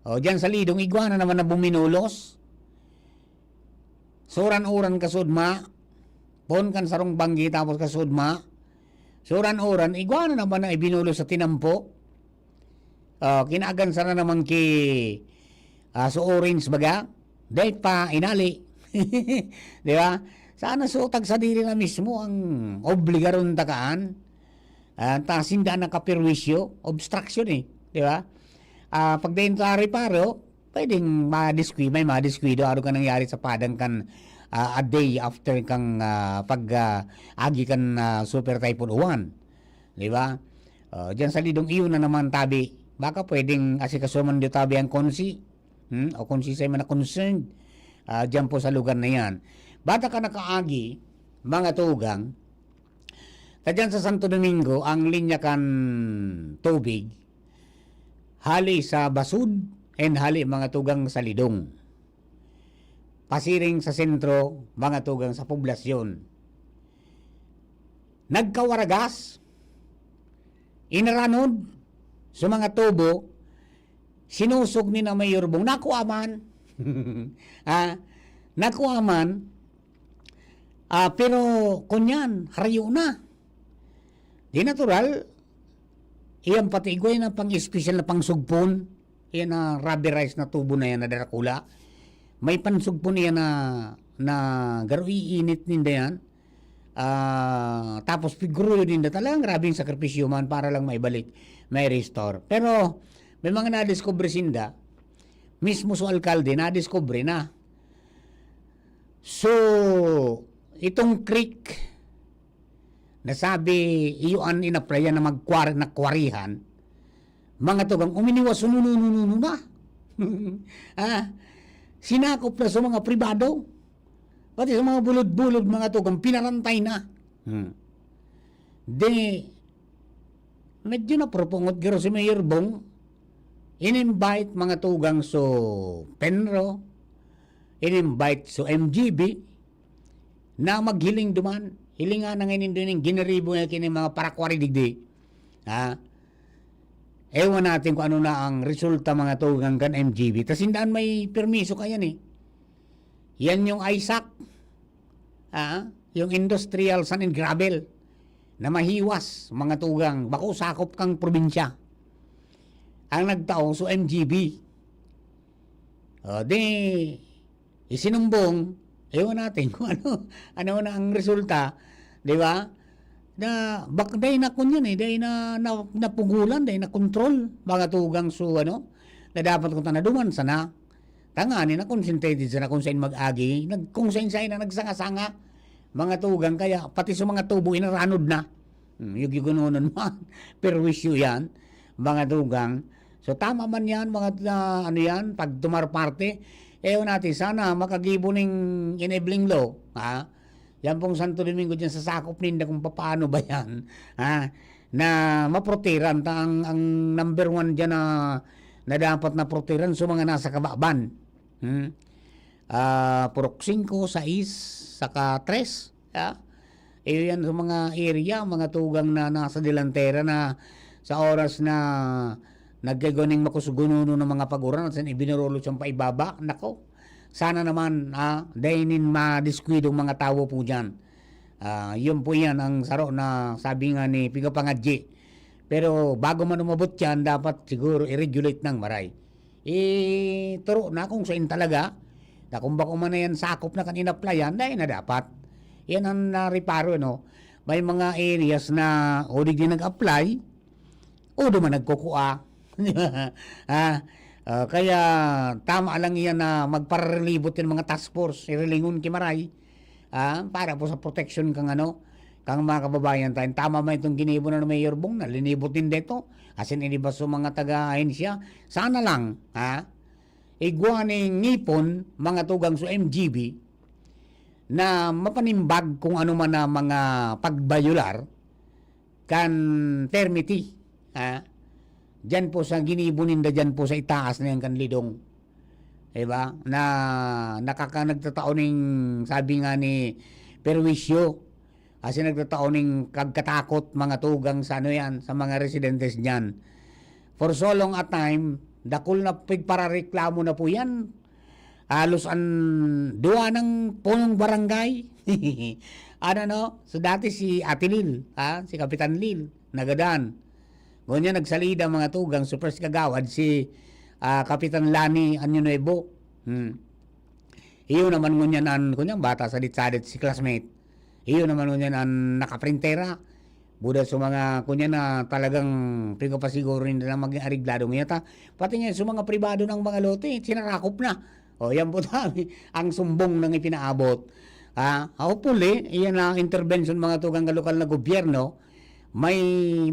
dyan sa lidong, iguana naman na buminulos, suran-uran kasudma, pon kan sarong banggi tapos kasudma, suran-uran, iguana naman na ibinulo sa tinampo. Kinaagan sana naman sa orange baga. Dahil pa inali. Di ba? Sana sutag sa diri na mismo ang obligaron takaan. Tasin daan na kapirwisyo. Obstruction Di ba? Pag dahin sa paro, pwedeng may madisquido. Ano ka nangyari sa padang kan a day after kang pag-agi kan super typhoon 1. Di ba? Diyan sa lidong iyon na naman tabi. Baka pwedeng asikasuman dito tabi ang konsi. O konsi sa'yo man na concerned. Diyan po sa lugar na yan. Bata ka nakaagi, mga tugang, kadyan sa Santo Domingo, ang linya kan tubig, hali sa basud, and hali mga tugang sa lidong. Pasiring sa sentro, mga tugang sa poblasyon. nagkawaragas, inaranod sa mga tubo, sinusog ni na Mayor Bong, nakuaman, nakuaman, pero kunyan, harayo na. Di natural, iyan pati igway na pang-espesyal na pangsugpon, iyan na rubberized na tubo na yan na Dracula. May pansugpon yan na garo iinit ninda yan. Tapos figuro din na talagang grabing sakripisyo man para lang maibalik, may restore. Pero may mga na-discover sinda, mismo sa alkalde na-discover na. So, itong creek, nasabi iyon inaplayan na nakwarihan, mga tugang uminiwas sunununununo na. Sinakop na sa mga pribado, pati sa mga bulod-bulod mga tugang pinarantay na. Medyo na propongot garo si Mayor Bong, in-invite mga tugang so Penro, in-invite so MGB, na maghiling duman. Hilinga na ngayon doon yung ginaribo na kini mga parakwari digdi. Ewan natin kung ano na ang resulta mga tugang kan MGB. Tas hindaan may permiso kaya ni. Yan yung ISAC. Yung Industrial Sand and Gravel na mahiwas mga tugang. Bako sakop kang probinsya. Ang nagtao so MGB. Isinumbong, ewan natin kung ano na ang resulta, di ba? Na bakday na kunyan dahil na napugulan, dahil na kontrol mga tugang so na dapat kung tanaduman sana tangani na concentrated sana kung saan mag-agi, kung saan na nagsanga-sanga mga tugang, kaya pati sa mga tubo inaranod na. Yung gigununan man, perwisyo yan mga tugang. So tama man yan mga yan, pag tumarparte, ewan natin, sana makagibo ng enabling law, yan pong Santo Domingo dyan sa sakop ninda kung paano ba yan, na maproteran, ang number 1 dyan na dapat na proteran sa mga nasa kababan. Purok 5, 6, saka 3, yan sa mga area, mga tugang na nasa delantera na sa oras na nagkaganing makusugununo ng mga paguran at ibinurolo siyang paibaba. Nako, sana naman dahil madiskwidong mga tao po dyan. Yun po yan ang saro na sabi nga ni Piga Pangadji. Pero bago man umabot yan, dapat siguro i-regulate ng maray. Turo na kung saan talaga, na kung bako man na yan sakop na kanina playan, dahil na dapat. Yan ang nariparo, May mga areas na o di nag-apply, o duman nagkukua. Kaya tama lang yan na magparelibot yung mga task force irilingon kimaray para po sa protection kang mga kababayan tayo. Tama man itong ginibo na ng Mayor Bong na linibot din dito asin inibas sa mga taga-ahensya. Sana lang igwa ng ngipon mga tugang sa MGB na mapanimbag kung ano man na mga pagbayular kan permiti dyan po sa ginibuninda, dyan po sa itaas na yung kanlidong. Diba? Na nagtatao ng, sabi nga ni Perwisyo, kasi nagtatao ng kagkatakot mga tugang sa yan, sa mga residentes dyan. For so long a time, dakol na pigparareklamo na po yan. Halos duwa ng punong barangay. So dati si Ate Lil, si Kapitan Lil, Nagadan. Ganyan nagsalida mga tugang, super kagawad si Kapitan Lani Anyunuebo. Iyo naman ngunyan bata sadit-sadit si classmate. Iyo naman ngunyan ang nakaprintera. Buda sa mga kunyan na talagang pigapasiguro rin na maging ariglado ngayata. Pati nga sa mga pribado ng mga lote, sinarakop na. Yan po tabi, ang sumbong ng ipinaabot. Hopefully, iyan na intervention mga tugang lokal na gobyerno, may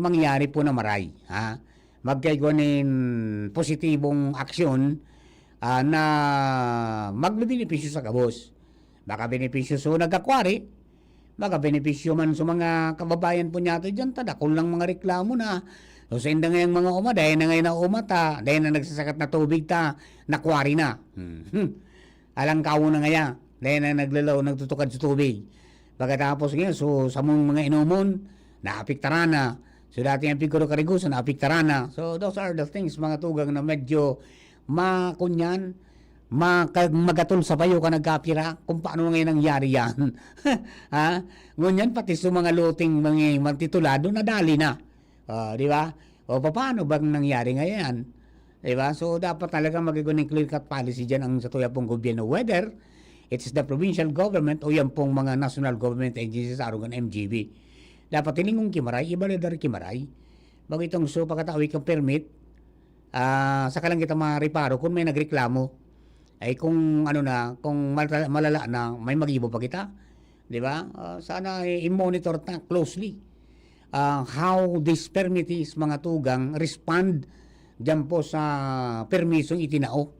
mangyari po na maray. Magkagawa ng positibong aksyon na magbebenepisyo sa kabos. Baka benepisyo sa nagkakwari, baka benepisyo man sa mga kababayan po natin dyan, tadakol lang mga reklamo na. So sa inda ngayong mga dahil na ngayon na umata, dahil na nagsasakat na tubig nakwari na. Alang kawo na ngaya, dahil na naglalaw, nagtutukad sa tubig. Pagkatapos ngayon, so sa mga inomon, naapiktaran na. So dati ang Piguro Cariguso, naapiktaran na. So those are the things, mga tugang na medyo makunyan, magatul sa payo ka nagkapira kung paano ngayon nangyari yan. Ha? Ngunyan pati sa mga loting mga titulado, nadali na. Di ba? O paano bang nangyari ngayon? Di ba? So dapat talaga magiging clear-cut policy dyan ang sa tuya pong gobyerno. Whether it's the provincial government o yan pong mga national government agencies sa arugan MGB. Dapat tiningong kimaray, ibalidar kimaray. Bago itong so pagkatawi kang permit, saka lang kita mariparo kung may nagreklamo. Ay kung ano na, kung malala na, may mag-ibo pa kita. Di ba? Sana i-monitor na closely how these permittees, mga tugang, respond dyan po sa permisong itinao.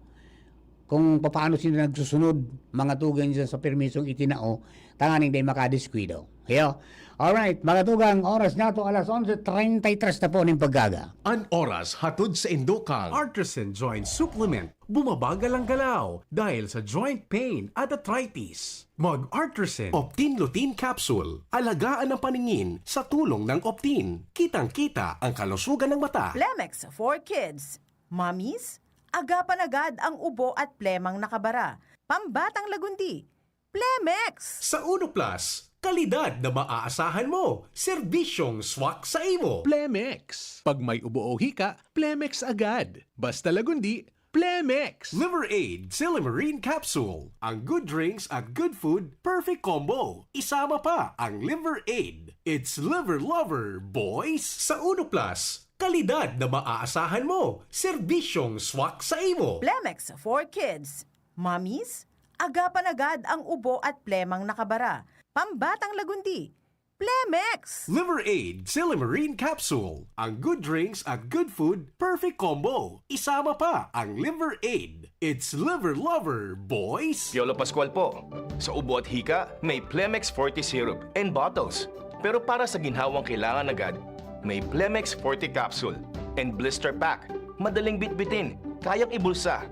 Kung paano sila nagsusunod, mga tugang dyan sa permisong itinao, tanganing day makadiskwido. Heyo. Alright, mga tugang, oras na to, alas 11:33 na po ng paggaga. An oras hatod sa Indokang. Artisan Joint Supplement. Bumabagal ang galaw dahil sa joint pain at arthritis. Mag-Artisan Optin Lutein Capsule. Alagaan ang paningin sa tulong ng Optin. Kitang-kita ang kalusugan ng mata. Plemex for Kids. Mommies, agapan agad ang ubo at plemang nakabara. Pambatang lagundi. Plemex! Sa Uno Plus, kalidad na maaasahan mo. Serbisyong swak sa imo. Plemex. Pag may ubo o hika, Plemex agad. Basta lagundi, Plemex. Liver Aid Silimarine Capsule. Ang good drinks at good food, perfect combo. Isama pa ang Liver Aid. It's liver lover, boys. Sa Uno Plus, kalidad na maaasahan mo. Serbisyong swak sa imo. Plemex for Kids. Mommies, agapan agad ang ubo at plemang nakabara. Pambatang lagundi. Plemex! Liver Aid Silimarine Capsule. Ang good drinks at good food, perfect combo. Isama pa ang Liver Aid. It's liver lover, boys. Piolo Pascual po. Sa ubo at hika, may Plemex Forte Syrup and bottles. Pero para sa ginhawang kailangan agad, may Plemex Forte Capsule and Blister Pack. Madaling bitbitin, kayang ibulsa.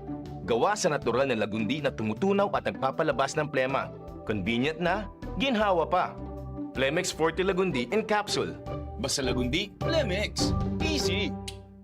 Gawa sa natural na lagundi na tumutunaw at nagpapalabas ng plema. Convenient na, ginhawa pa. Plemex Forte Lagundi in Capsule. Basta lagundi, Plemex. Easy!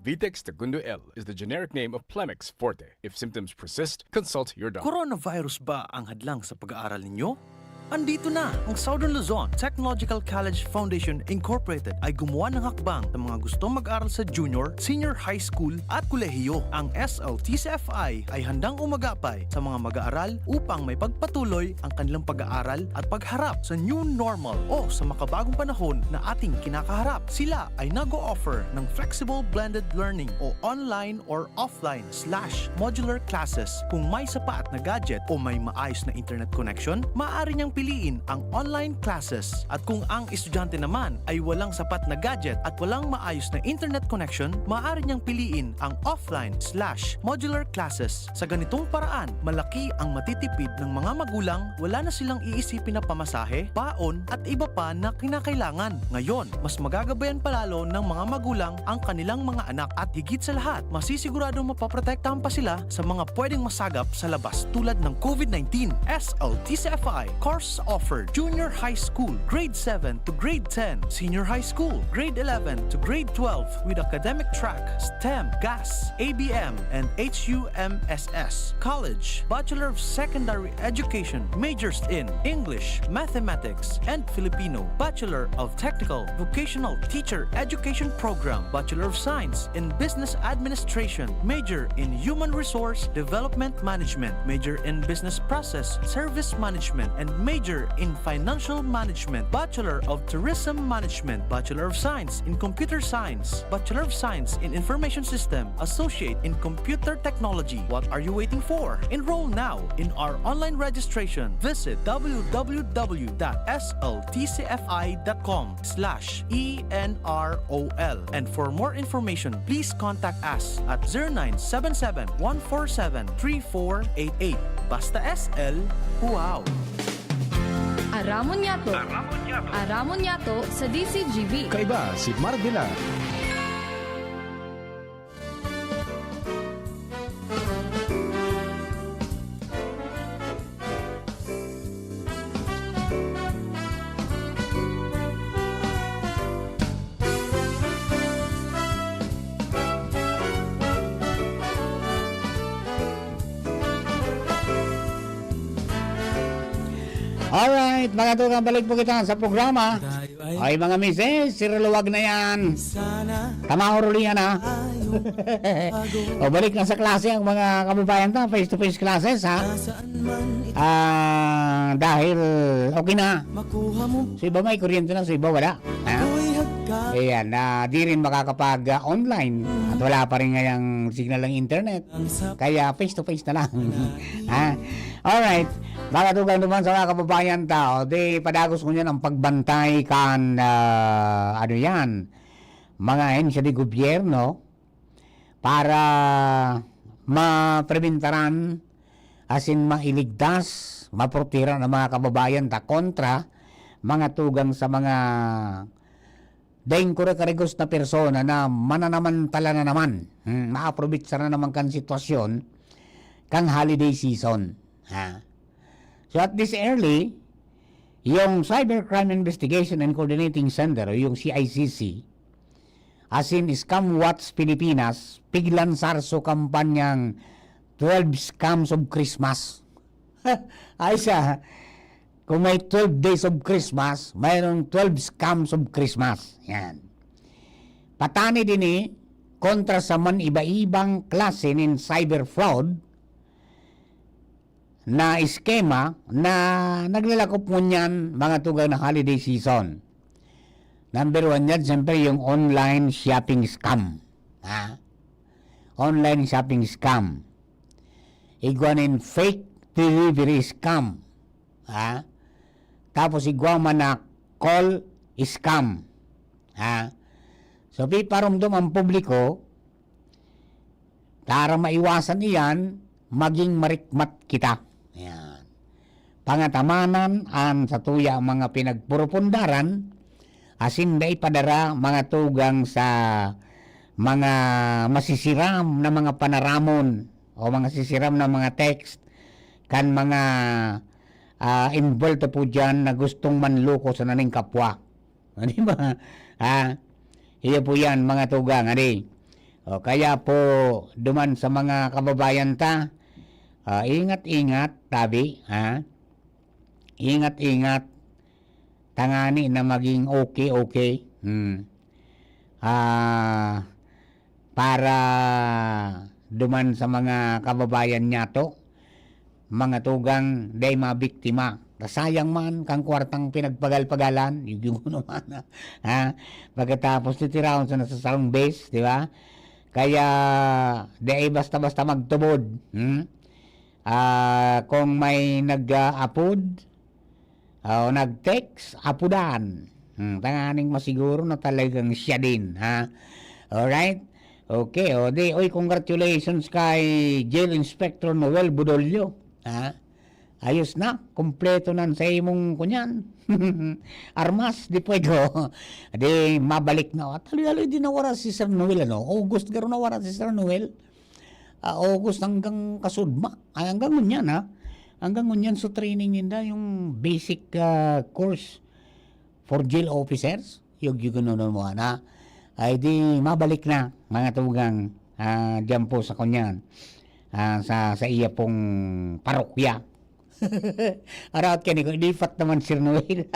Vitex Segundo L is the generic name of Plemex Forte. If symptoms persist, consult your doctor. Coronavirus ba ang hadlang sa pag-aaral ninyo? Andito na ang Southern Luzon Technological College Foundation Incorporated ay gumawa ng hakbang sa mga gustong mag-aral sa junior, senior high school at kolehiyo. Ang SLTCFI ay handang umagapay sa mga mag-aaral upang may pagpatuloy ang kanilang pag-aaral at pagharap sa new normal o sa makabagong panahon na ating kinakaharap. Sila ay nag-o-offer ng flexible blended learning o online or offline/modular classes. Kung may sapat na gadget o may maayos na internet connection, maaari niyang piliin ang online classes. At kung ang estudyante naman ay walang sapat na gadget at walang maayos na internet connection, maaari niyang piliin ang offline/modular classes. Sa ganitong paraan, malaki ang matitipid ng mga magulang, wala na silang iisipin na pamasahe, baon at iba pa na kinakailangan. Ngayon, mas magagabayan palalo ng mga magulang ang kanilang mga anak at higit sa lahat, masisiguradong mapaprotektahan pa sila sa mga pwedeng masagap sa labas tulad ng COVID-19. SLTCFI course offered junior high school, grade 7 to grade 10, senior high school, grade 11 to grade 12 with academic track, STEM, GAS, ABM, and HUMSS. College, Bachelor of Secondary Education, majors in English, Mathematics, and Filipino. Bachelor of Technical Vocational Teacher Education Program, Bachelor of Science in Business Administration, major in Human Resource Development Management, major in Business Process Service Management, and major in Financial Management, Bachelor of Tourism Management, Bachelor of Science in Computer Science, Bachelor of Science in Information System, Associate in Computer Technology. What are you waiting for? Enroll now in our online registration. Visit www.sltcfi.com/ENROL. And for more information, please contact us at 0977-147-3488. Basta SL, wow! Aramon Yato. Aramon Yato sa DCGB. Kaiba si Mardila. Alright, mga tugang, balik po kita sa programa. Ay, mga misis, siraluwag na yan. Tamahurulihan ha. O, balik na sa klase ang mga kababayan ta, face-to-face classes ha. Dahil, okay na. So, iba may kuryente na, so iba wala. Ha? Ayan, di rin makakapag-online at wala pa rin ngayang signal ng internet. Kaya face-to-face na lang. Ha? Alright, mga tugang naman sa mga kababayan tao, di padagos ko niyan ang pagbantay kan, ano yan, mga hensya di gobyerno para mapreventaran, asin mailigtas, maproteran ang mga kababayan ta kontra mga tugang sa mga daing kure-karegos na persona na mananamantala na naman, maaprobitsa na naman kan sitwasyon kang holiday season. Ha? So at this early, yung Cybercrime Investigation and Coordinating Center, yung CICC, as in Scam Watch Pilipinas, piglansar so kampanyang 12 Scams of Christmas. Ay siya, kung may 12 days of Christmas, mayroong 12 scams of Christmas. Yan. Patani din kontra sa man iba-ibang klase ng cyber fraud na eskema na naglalakop mo niyan mga tugang na holiday season. Number 1 yan, siyempre yung online shopping scam. Ha? Online shopping scam. Iguanin fake delivery scam. Ha? Tapos igwa man na call scam. Ha? So, piparumdum ang publiko para maiwasan iyan, maging marikmat kita. Ayan. Pangatamanan an sa tuya mga pinagpurupundaran, asin na ipadara mga tugang sa mga masisiram na mga panaramon o mga sisiram na mga text kan mga involved po dyan na gustong manloko sa naning kapwa. Di ba? Ha? Iyo po yan, mga tugang. O, kaya po, duman sa mga kababayan ta, ingat-ingat, tabi. Ha? Ingat-ingat. Tangani na maging okay. Para duman sa mga kababayan niya to, mga tugang day mabiktima. Sayang man kang kwartang pinagpagal-pagalan, yung naman ha. Pagkatapos titiraon sa nasasarong base, di ba? Kaya day basta-basta magtubod. Kung may nag-upload o nag-text, apudan. Tanganing masiguro na talagang siya din, ha. Alright? Okay, oy, congratulations kay Jail Inspector Noel Budolyo. Ha? Ayos na, kompleto nan sa imong kunyan. Armas, di pwede. Di mabalik na. Tali-tali di nawara si Sir Noel, August garo nawara si Sir Noel. August hanggang kasudma. Hanggang ngunyan, ha? Hanggang ngunyan so training ninda yung basic course for jail officers. Yung gano'n mo, na. Ay di mabalik na, mga tugang, dyan po sa kunyan. Sa iya pong parokya. Arawat ka niko, ilifat naman Sir Noel.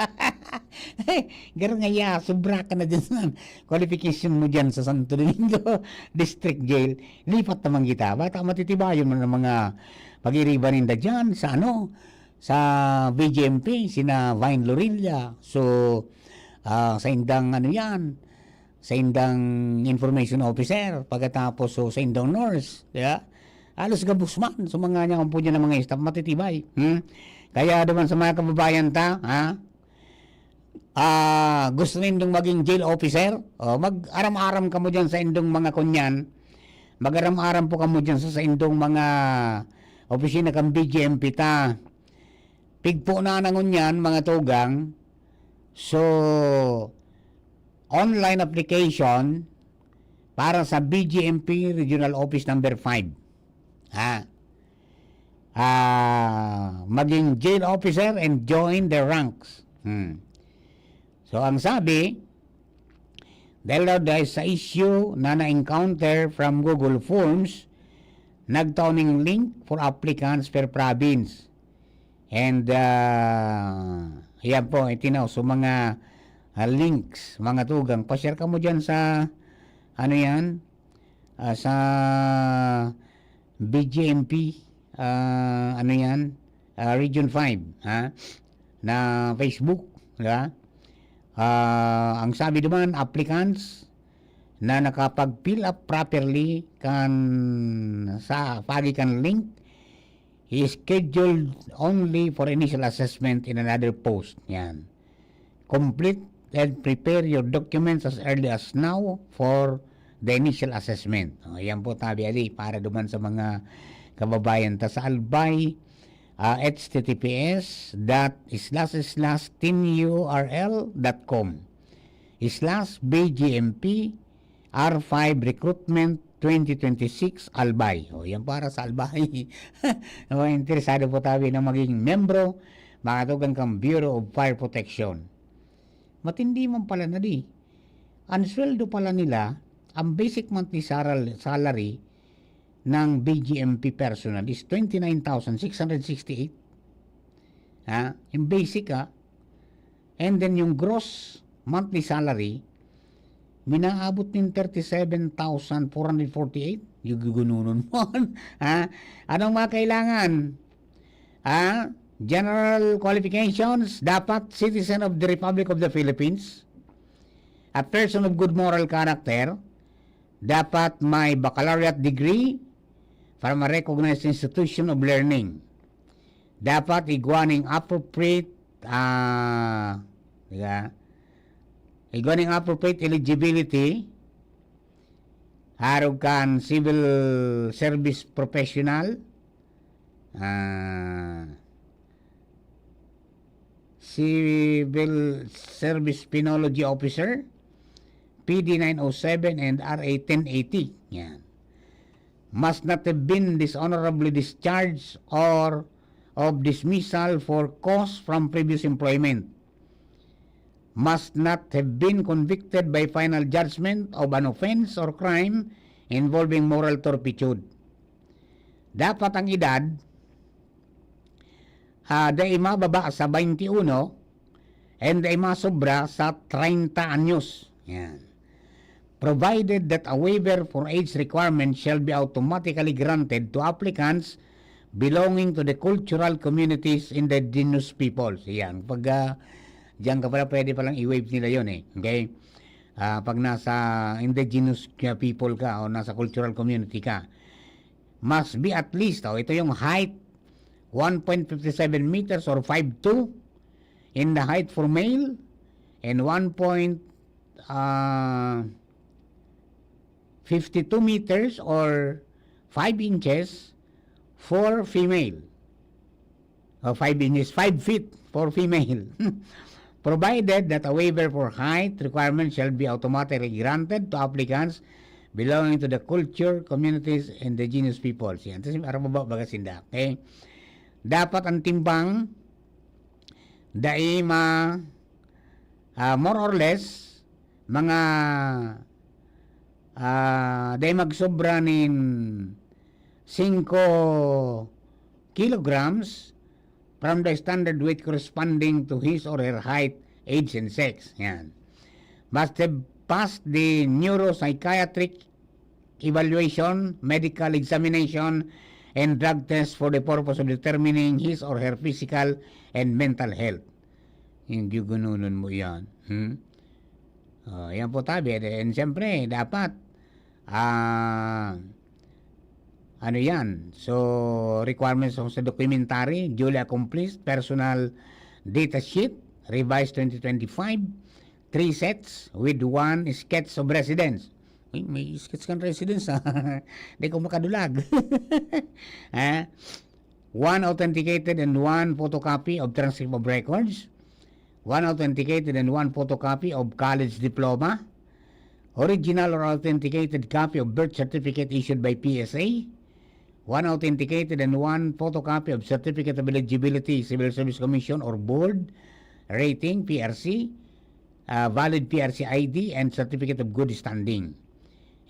Garo nga ya, sobra ka na dyan. Qualification mo dyan sa Santo Domingo District Jail. Lipat naman kita. Bata matitibayon mo ng mga pag-iriba ninda dyan sa sa BGMP, sina Vine Lorilla. So, sa indang sa indang information officer, pagkatapos sa indang nurse, diba? Alos gabusman, so mga niya kung po dyan ng mga staff, matitibay. Kaya naman sa mga kababayan ta, gusto nindong maging jail officer, mag-aram-aram ka mo dyan sa indong mga kunyan, mag-aram-aram po ka mo dyan sa indong mga opisina kang BGMP ta. Pigpo na nangunyan, mga tugang, so, online application para sa BGMP Regional Office number 5. Maging jail officer and join the ranks. So, ang sabi, dahil sa issue na na-encounter from Google Forms, nagtauning link for applicants per province. And yan po, itinaw. So mga links, mga tugang, pa-share ka mo dyan sa ano yan, sa BGMP, ano yan, Region 5, ha? Na Facebook, ha? Ang sabi naman, applicants na nakapag-fill up properly kan sa pagikan link is scheduled only for initial assessment in another post. Yan. Complete and prepare your documents as early as now for the initial assessment. Yan po tabi ali para duman sa mga kababayan ta sa Albay, https://tinurl.com/BGMP R5 Recruitment 2026 Albay. Yan para sa Albay. Interesado po tayo na maging membro, makatugan kang Bureau of Fire Protection. Matindi man pala na di. Ang sweldo pala nila, ang basic monthly salary ng BGMP personnel is 29,668. Yung basic and then yung gross monthly salary minaabot ng 37,448. Yung gugununon mo. Anong mga kailangan? General qualifications, dapat citizen of the Republic of the Philippines, a person of good moral character, dapat may baccalaureate degree from a recognized institution of learning, dapat iguaning appropriate eligibility, harog kan civil service professional, civil service penology officer, PD 907 and RA 1080. Yan. Must not have been dishonorably discharged or of dismissal for cause from previous employment. Must not have been convicted by final judgment of an offense or crime involving moral turpitude. Dapat ang edad dahil mababa sa 21 and dahil masobra sa 30 anyos. Yan. Provided that a waiver for age requirement shall be automatically granted to applicants belonging to the cultural communities in the indigenous peoples. Yan. Pag diyan ka pala, pwede palang i-waive nila yon Okay? Pag nasa indigenous people ka o nasa cultural community ka, must be at least, ito yung height, 1.57 meters or 5'2" in the height for male and 1.52 meters or 5 inches for female. 5 inches, 5 feet for female. Provided that a waiver for height requirement shall be automatically granted to applicants belonging to the culture, communities, indigenous peoples. Yan. Tapos araw bagasinda. Okay? Dapat ang timbang dai more or less mga dai magsobra nin 5 kilograms from the standard weight corresponding to his or her height, age, and sex. Yan. Must have passed the neuropsychiatric evaluation, medical examination, and drug test for the purpose of determining his or her physical and mental health. Yung gugununan mo yan. Yan po tabi. And siyempre, dapat ano yan? So, requirements sa documentary, duly accomplished, personal data sheet, revised 2025, 3 sets with 1 sketch of residence. Uy, may sketch kang residence Hindi ko makadulag. 1 authenticated and 1 photocopy of transcript of records. 1 authenticated and 1 photocopy of college diploma. Original or authenticated copy of birth certificate issued by PSA. 1 authenticated and 1 photocopy of certificate of eligibility, Civil Service Commission or Board. Rating, PRC. Valid PRC ID and certificate of good standing.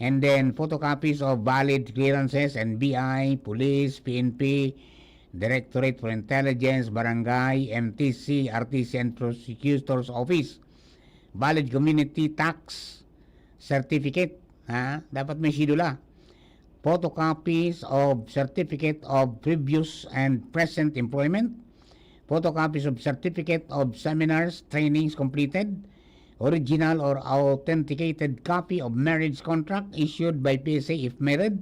And then photocopies of valid clearances, NBI, police, PNP, Directorate for Intelligence, Barangay, MTC, RTC and Prosecutor's Office. Valid Community Tax Certificate, dapat may sidula. Photocopies of Certificate of Previous and Present Employment, photocopies of Certificate of Seminars, Trainings completed, original or authenticated copy of marriage contract issued by PSA if married,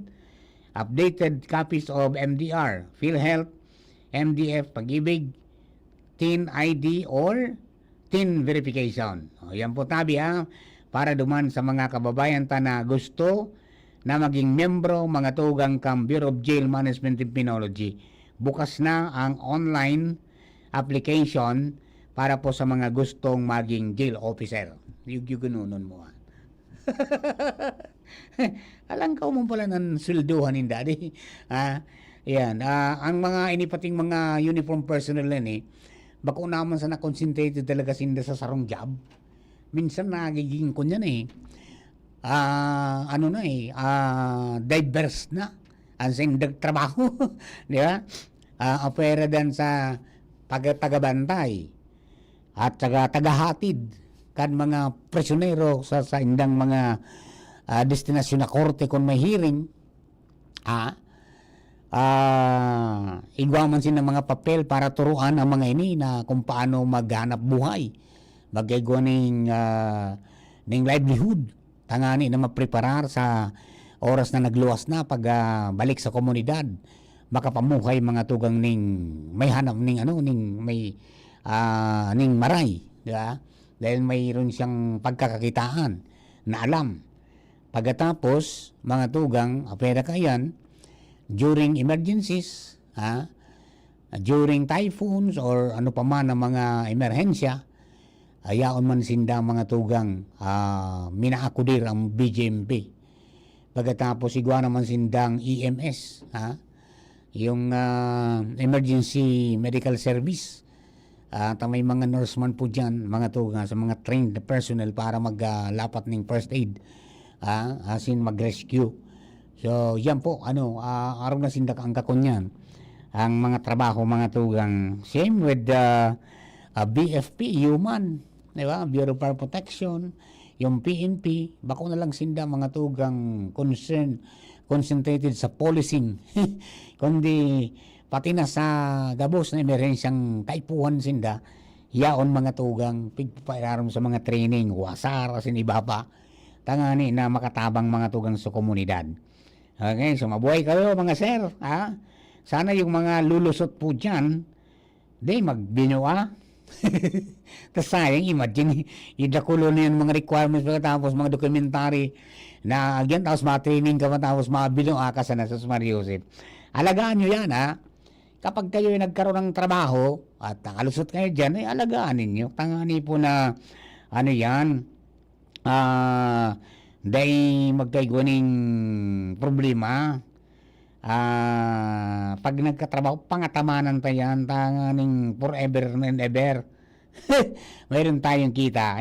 updated copies of MDR, PhilHealth, MDF, Pag-ibig, TIN ID or TIN verification. O, yan po tabi para duman sa mga kababayan ta na gusto na maging membro mga tugang kang Bureau of Jail Management and Penology. Bukas na ang online application para po sa mga gustong maging jail officer. Yung ganunon mo. Alang ka mo pala ng silduhan ni daddy. Yan. Ang mga inipating mga uniform personnel yan bako naman sa na-concentrated talaga sinda sa sarong job. Minsan nagiging kunyan diverse na ang sing trabaho. Di ba? Opera dan sa tagabantay at tagahatid kan mga prisyonero sa indang mga destinasyon na korte kung may hearing. Igwaman sin ng mga papel para turuan ang mga ini na kung paano maghanap buhay, magagawa ng livelihood, tangani na mapreparar sa oras na nagluwas na pag balik sa komunidad, makapamuhay mga tugang ning may hanap ning ning maray, di ba? Dahil mayroon siyang pagkakakitaan na alam. Pagkatapos mga tugang pwede kayan during emergencies, during typhoons or ano pa man ang mga emerhensya, ayaon man sinda mga tugang minaakudir ang BJMP. Pagkatapos igwa naman sindang EMS, yung emergency medical service. May mga nurse man po dyan, mga tugang sa mga trained personnel para maglapat ng first aid, asin mag-rescue. So yan po araw na sinda ang kakunyan ang mga trabaho mga tugang. Same with BFP, human, di ba? Bureau of Fire Protection, yung PNP, bako na lang sinda mga tugang concentrated sa policing, kundi pati na sa gabos na emerhensyang kaipuhan sinda, yaon mga tugang pigpapailarom sa mga training, wasar, asin iba pa, tangani na makatabang mga tugang sa komunidad. Okay, so mabuhay kayo mga sir, sana yung mga lulusot po dyan, magbinyo Tapos sayang, imagine, idakulo na yung mga requirements pagkatapos mga documentary na again, tapos ma-training ka tapos mabilong ka sa Nasus Mariusip. Alagaan nyo yan, kapag kayo nagkaroon ng trabaho at nakalusot kayo dyan, alagaan ninyo. Tangani po na, dahil magkaiguaning problema, pag nagkatrabaho, pangatamanan tayo yan, tanganing forever and ever. Mayroon tayong kita.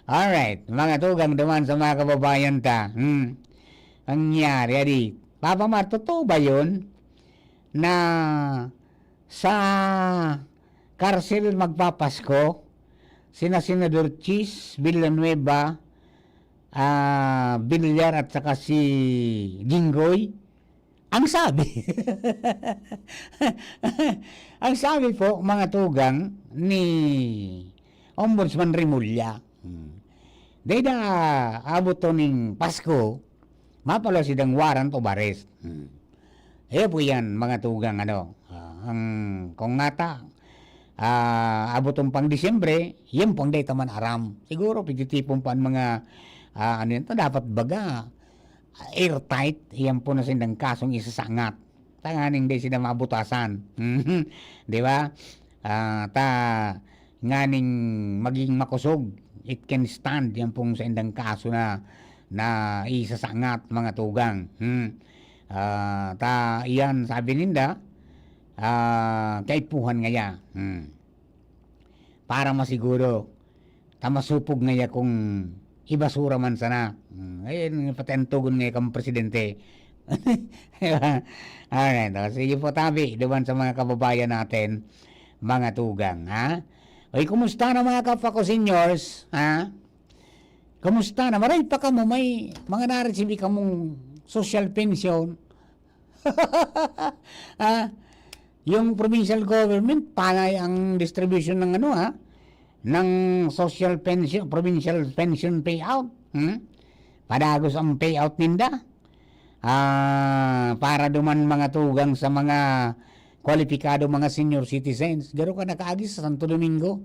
Alright, mga tugang naman sa mga kababayan ta. Ang nangyari, Papa Mar, totoo ba yun na sa karcel magpapasko sina Senador Chis Villanueva, Villar at saka si Jinggoy? Ang sabi po mga tugang ni Ombudsman Rimulya, dahil na abot to ning Pasko, mapalo sidang warrant of arrest. Po yan mga tugang kung ngata abot tong pang Disyembre, yan pang day taman aram. Siguro pagtitipong pan mga dapat baga airtight, yan po na sindang kasong isasangat. Tanganing day sila mabutasan. Di ba? Nganing maging makusog, it can stand yan pong sindang kaso na isasangat mga tugang. Iyan sabi ninda, kaipuhan ngaya. Para masiguro, tamasupog ngaya kung ibasura man sana. Ayun, patentugon ngayon kang presidente, Alright, sige po tabi, duman sa mga kababayan natin, mga tugang, ha? Oy, kumusta na mga kapwa ko seniors, ha? Kumusta na? Maray pa ka mo, may mga na-receive ka mong social pension. Yung provincial government, panay ang distribution ng ano, ha? Ng social pension, provincial pension payout. Padagos ang payout ninda. Para duman mga tugang sa mga kwalipikado mga senior citizens. Garo ka nakaagis sa Santo Domingo.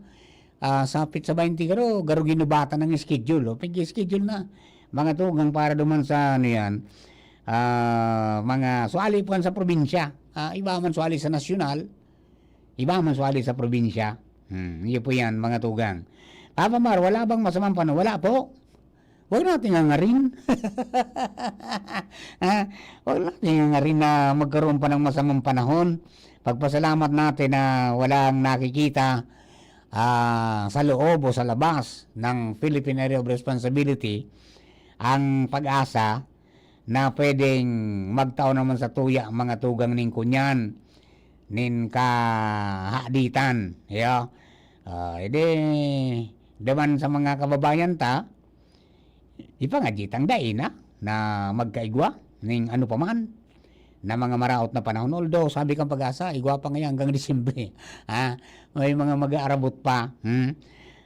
Sapit sa 20 garo ginubata ng schedule. Pag-schedule na mga tugang para duman sa ano yan. Mga suali po sa probinsya. Iba man suali sa nasyonal. Iba man suali sa probinsya. Iyo po yan mga tugang. Papa Mar, wala bang masamang panahon? Wala po. Huwag natin hangarin. Huwag natin hangarin na magkaroon pa ng masamang panahon. Pagpasalamat natin na walang nakikita sa loob o sa labas ng Philippine Area of Responsibility ang pag-asa na pwedeng magtao naman sa tuya mga tugang ning kunyan nin kahaditan. Daman sa mga kababayan ta, ipangajitang daina na magkaigwa ning ano pa man na mga maraot na panahon. Although sabi kang pag-asa, igwa pa ngayon hanggang Disyembre. May mga mag-aarabot pa.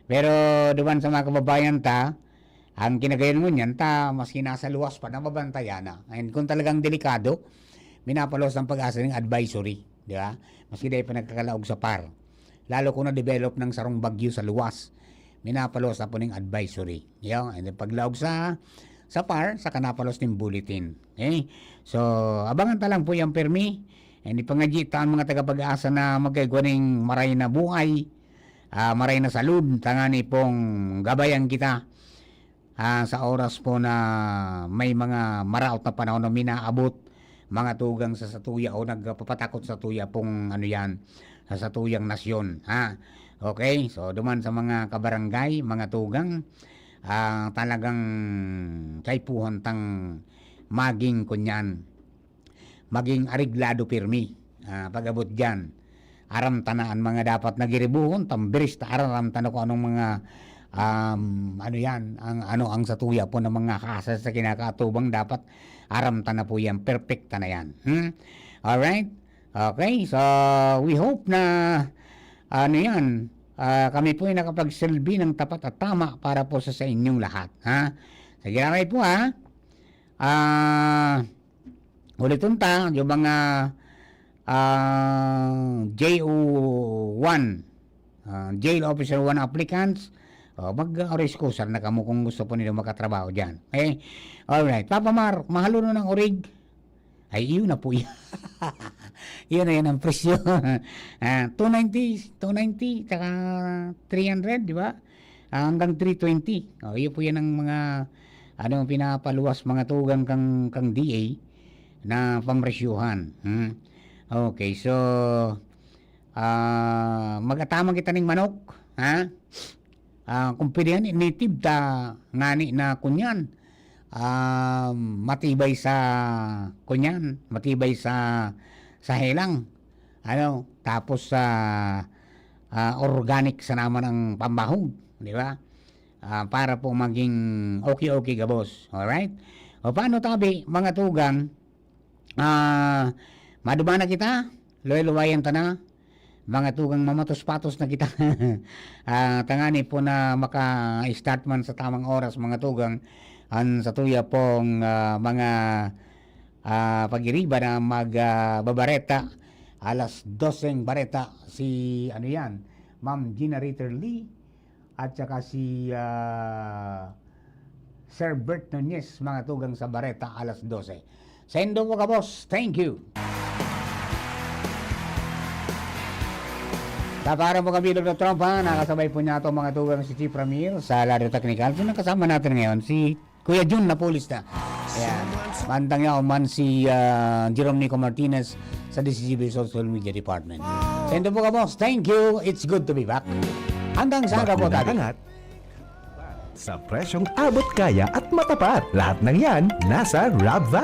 Pero duman sa mga kababayan ta, ang kinagayon mo niyan ta, maski nasa luwas pa na mabantayan na. And kung talagang delikado, minapalos ng pag-asa ng advisory. Di ba? Maski dahil pa nagkakalaog sa par. Lalo kung na-develop ng sarong bagyo sa luwas, minapalos na po ng advisory. And then paglaog sa par, saka napalos ng bulletin. Okay? So, abangan ta lang po yung permi. And ipangajitaan mga tagapag-asa na magkagawa ng maray na buhay, maray na salud, tangani pong gabayan kita sa oras po na may mga maraot na panahon na minaabot mga tugang sa satuya o nagpapatakot sa tuya pong ano yan, sa tuyang nasyon. Okay, so duman sa mga kabarangay, mga tugang, talagang kaipuhan tang maging kunyan, maging ariglado pirmi. Pag-abot dyan, aram tanaan mga dapat nagiribuhon, tambiris ta aram tanaan ko anong mga ano yan, ang satuya po ng mga kasas sa kinakatubang dapat aram tana po yan, perfecta na yan. Alright? Okay, so we hope na ano yan, kami po ay nakapagsilbi ng tapat at tama para po sa inyong lahat. Sige na po ulitin ta, yung mga JO1, Jail Officer 1 applicants, mag-rescusal na kamo kung gusto po nila makatrabaho dyan. Okay? Alright. Papa Mar, mahalo na ng orig. Ay, yun na po yan. Yun na yan ang presyo. 290, tsaka 300, di ba? Hanggang 320. Yun po yan ang mga pinapaluwas mga tugang kang DA na pamresyuhan. Okay, so magatamang kita ng manok. Kung pwede yan, native ta ngani na kunyan. Matibay sa kunyan, matibay sa helang. Tapos sa organic sa naman ang pambahog, di ba? Para po maging okay gabos. Alright? O paano tabi, mga tugang, maduma na kita, luwayan ta na, mga tugang mamatos-patos na kita. Tangani po na maka-start man sa tamang oras, mga tugang, sa tuya pong mga pag-iriba na magbabareta, alas 12 bareta, si Ma'am Gina Ritter Lee, at saka si Sir Bert Nunez, mga tugang sa bareta, alas 12. Sendo po ka, boss. Thank you. Para po kami ng tropa, nakasabay po niya ito mga tugang si Chief Ramir sa Radio Technical. So nakasama natin ngayon si Kuya Jun na pulis na. Ayan. Bandang niya man si Jerome Nico Martinez sa DCGB Social Media Department. Sendo po ka, boss. Thank you. It's good to be back. Hanggang sa po tayo. Sa presyong abot kaya at matapat. Lahat ng yan nasa RabVac.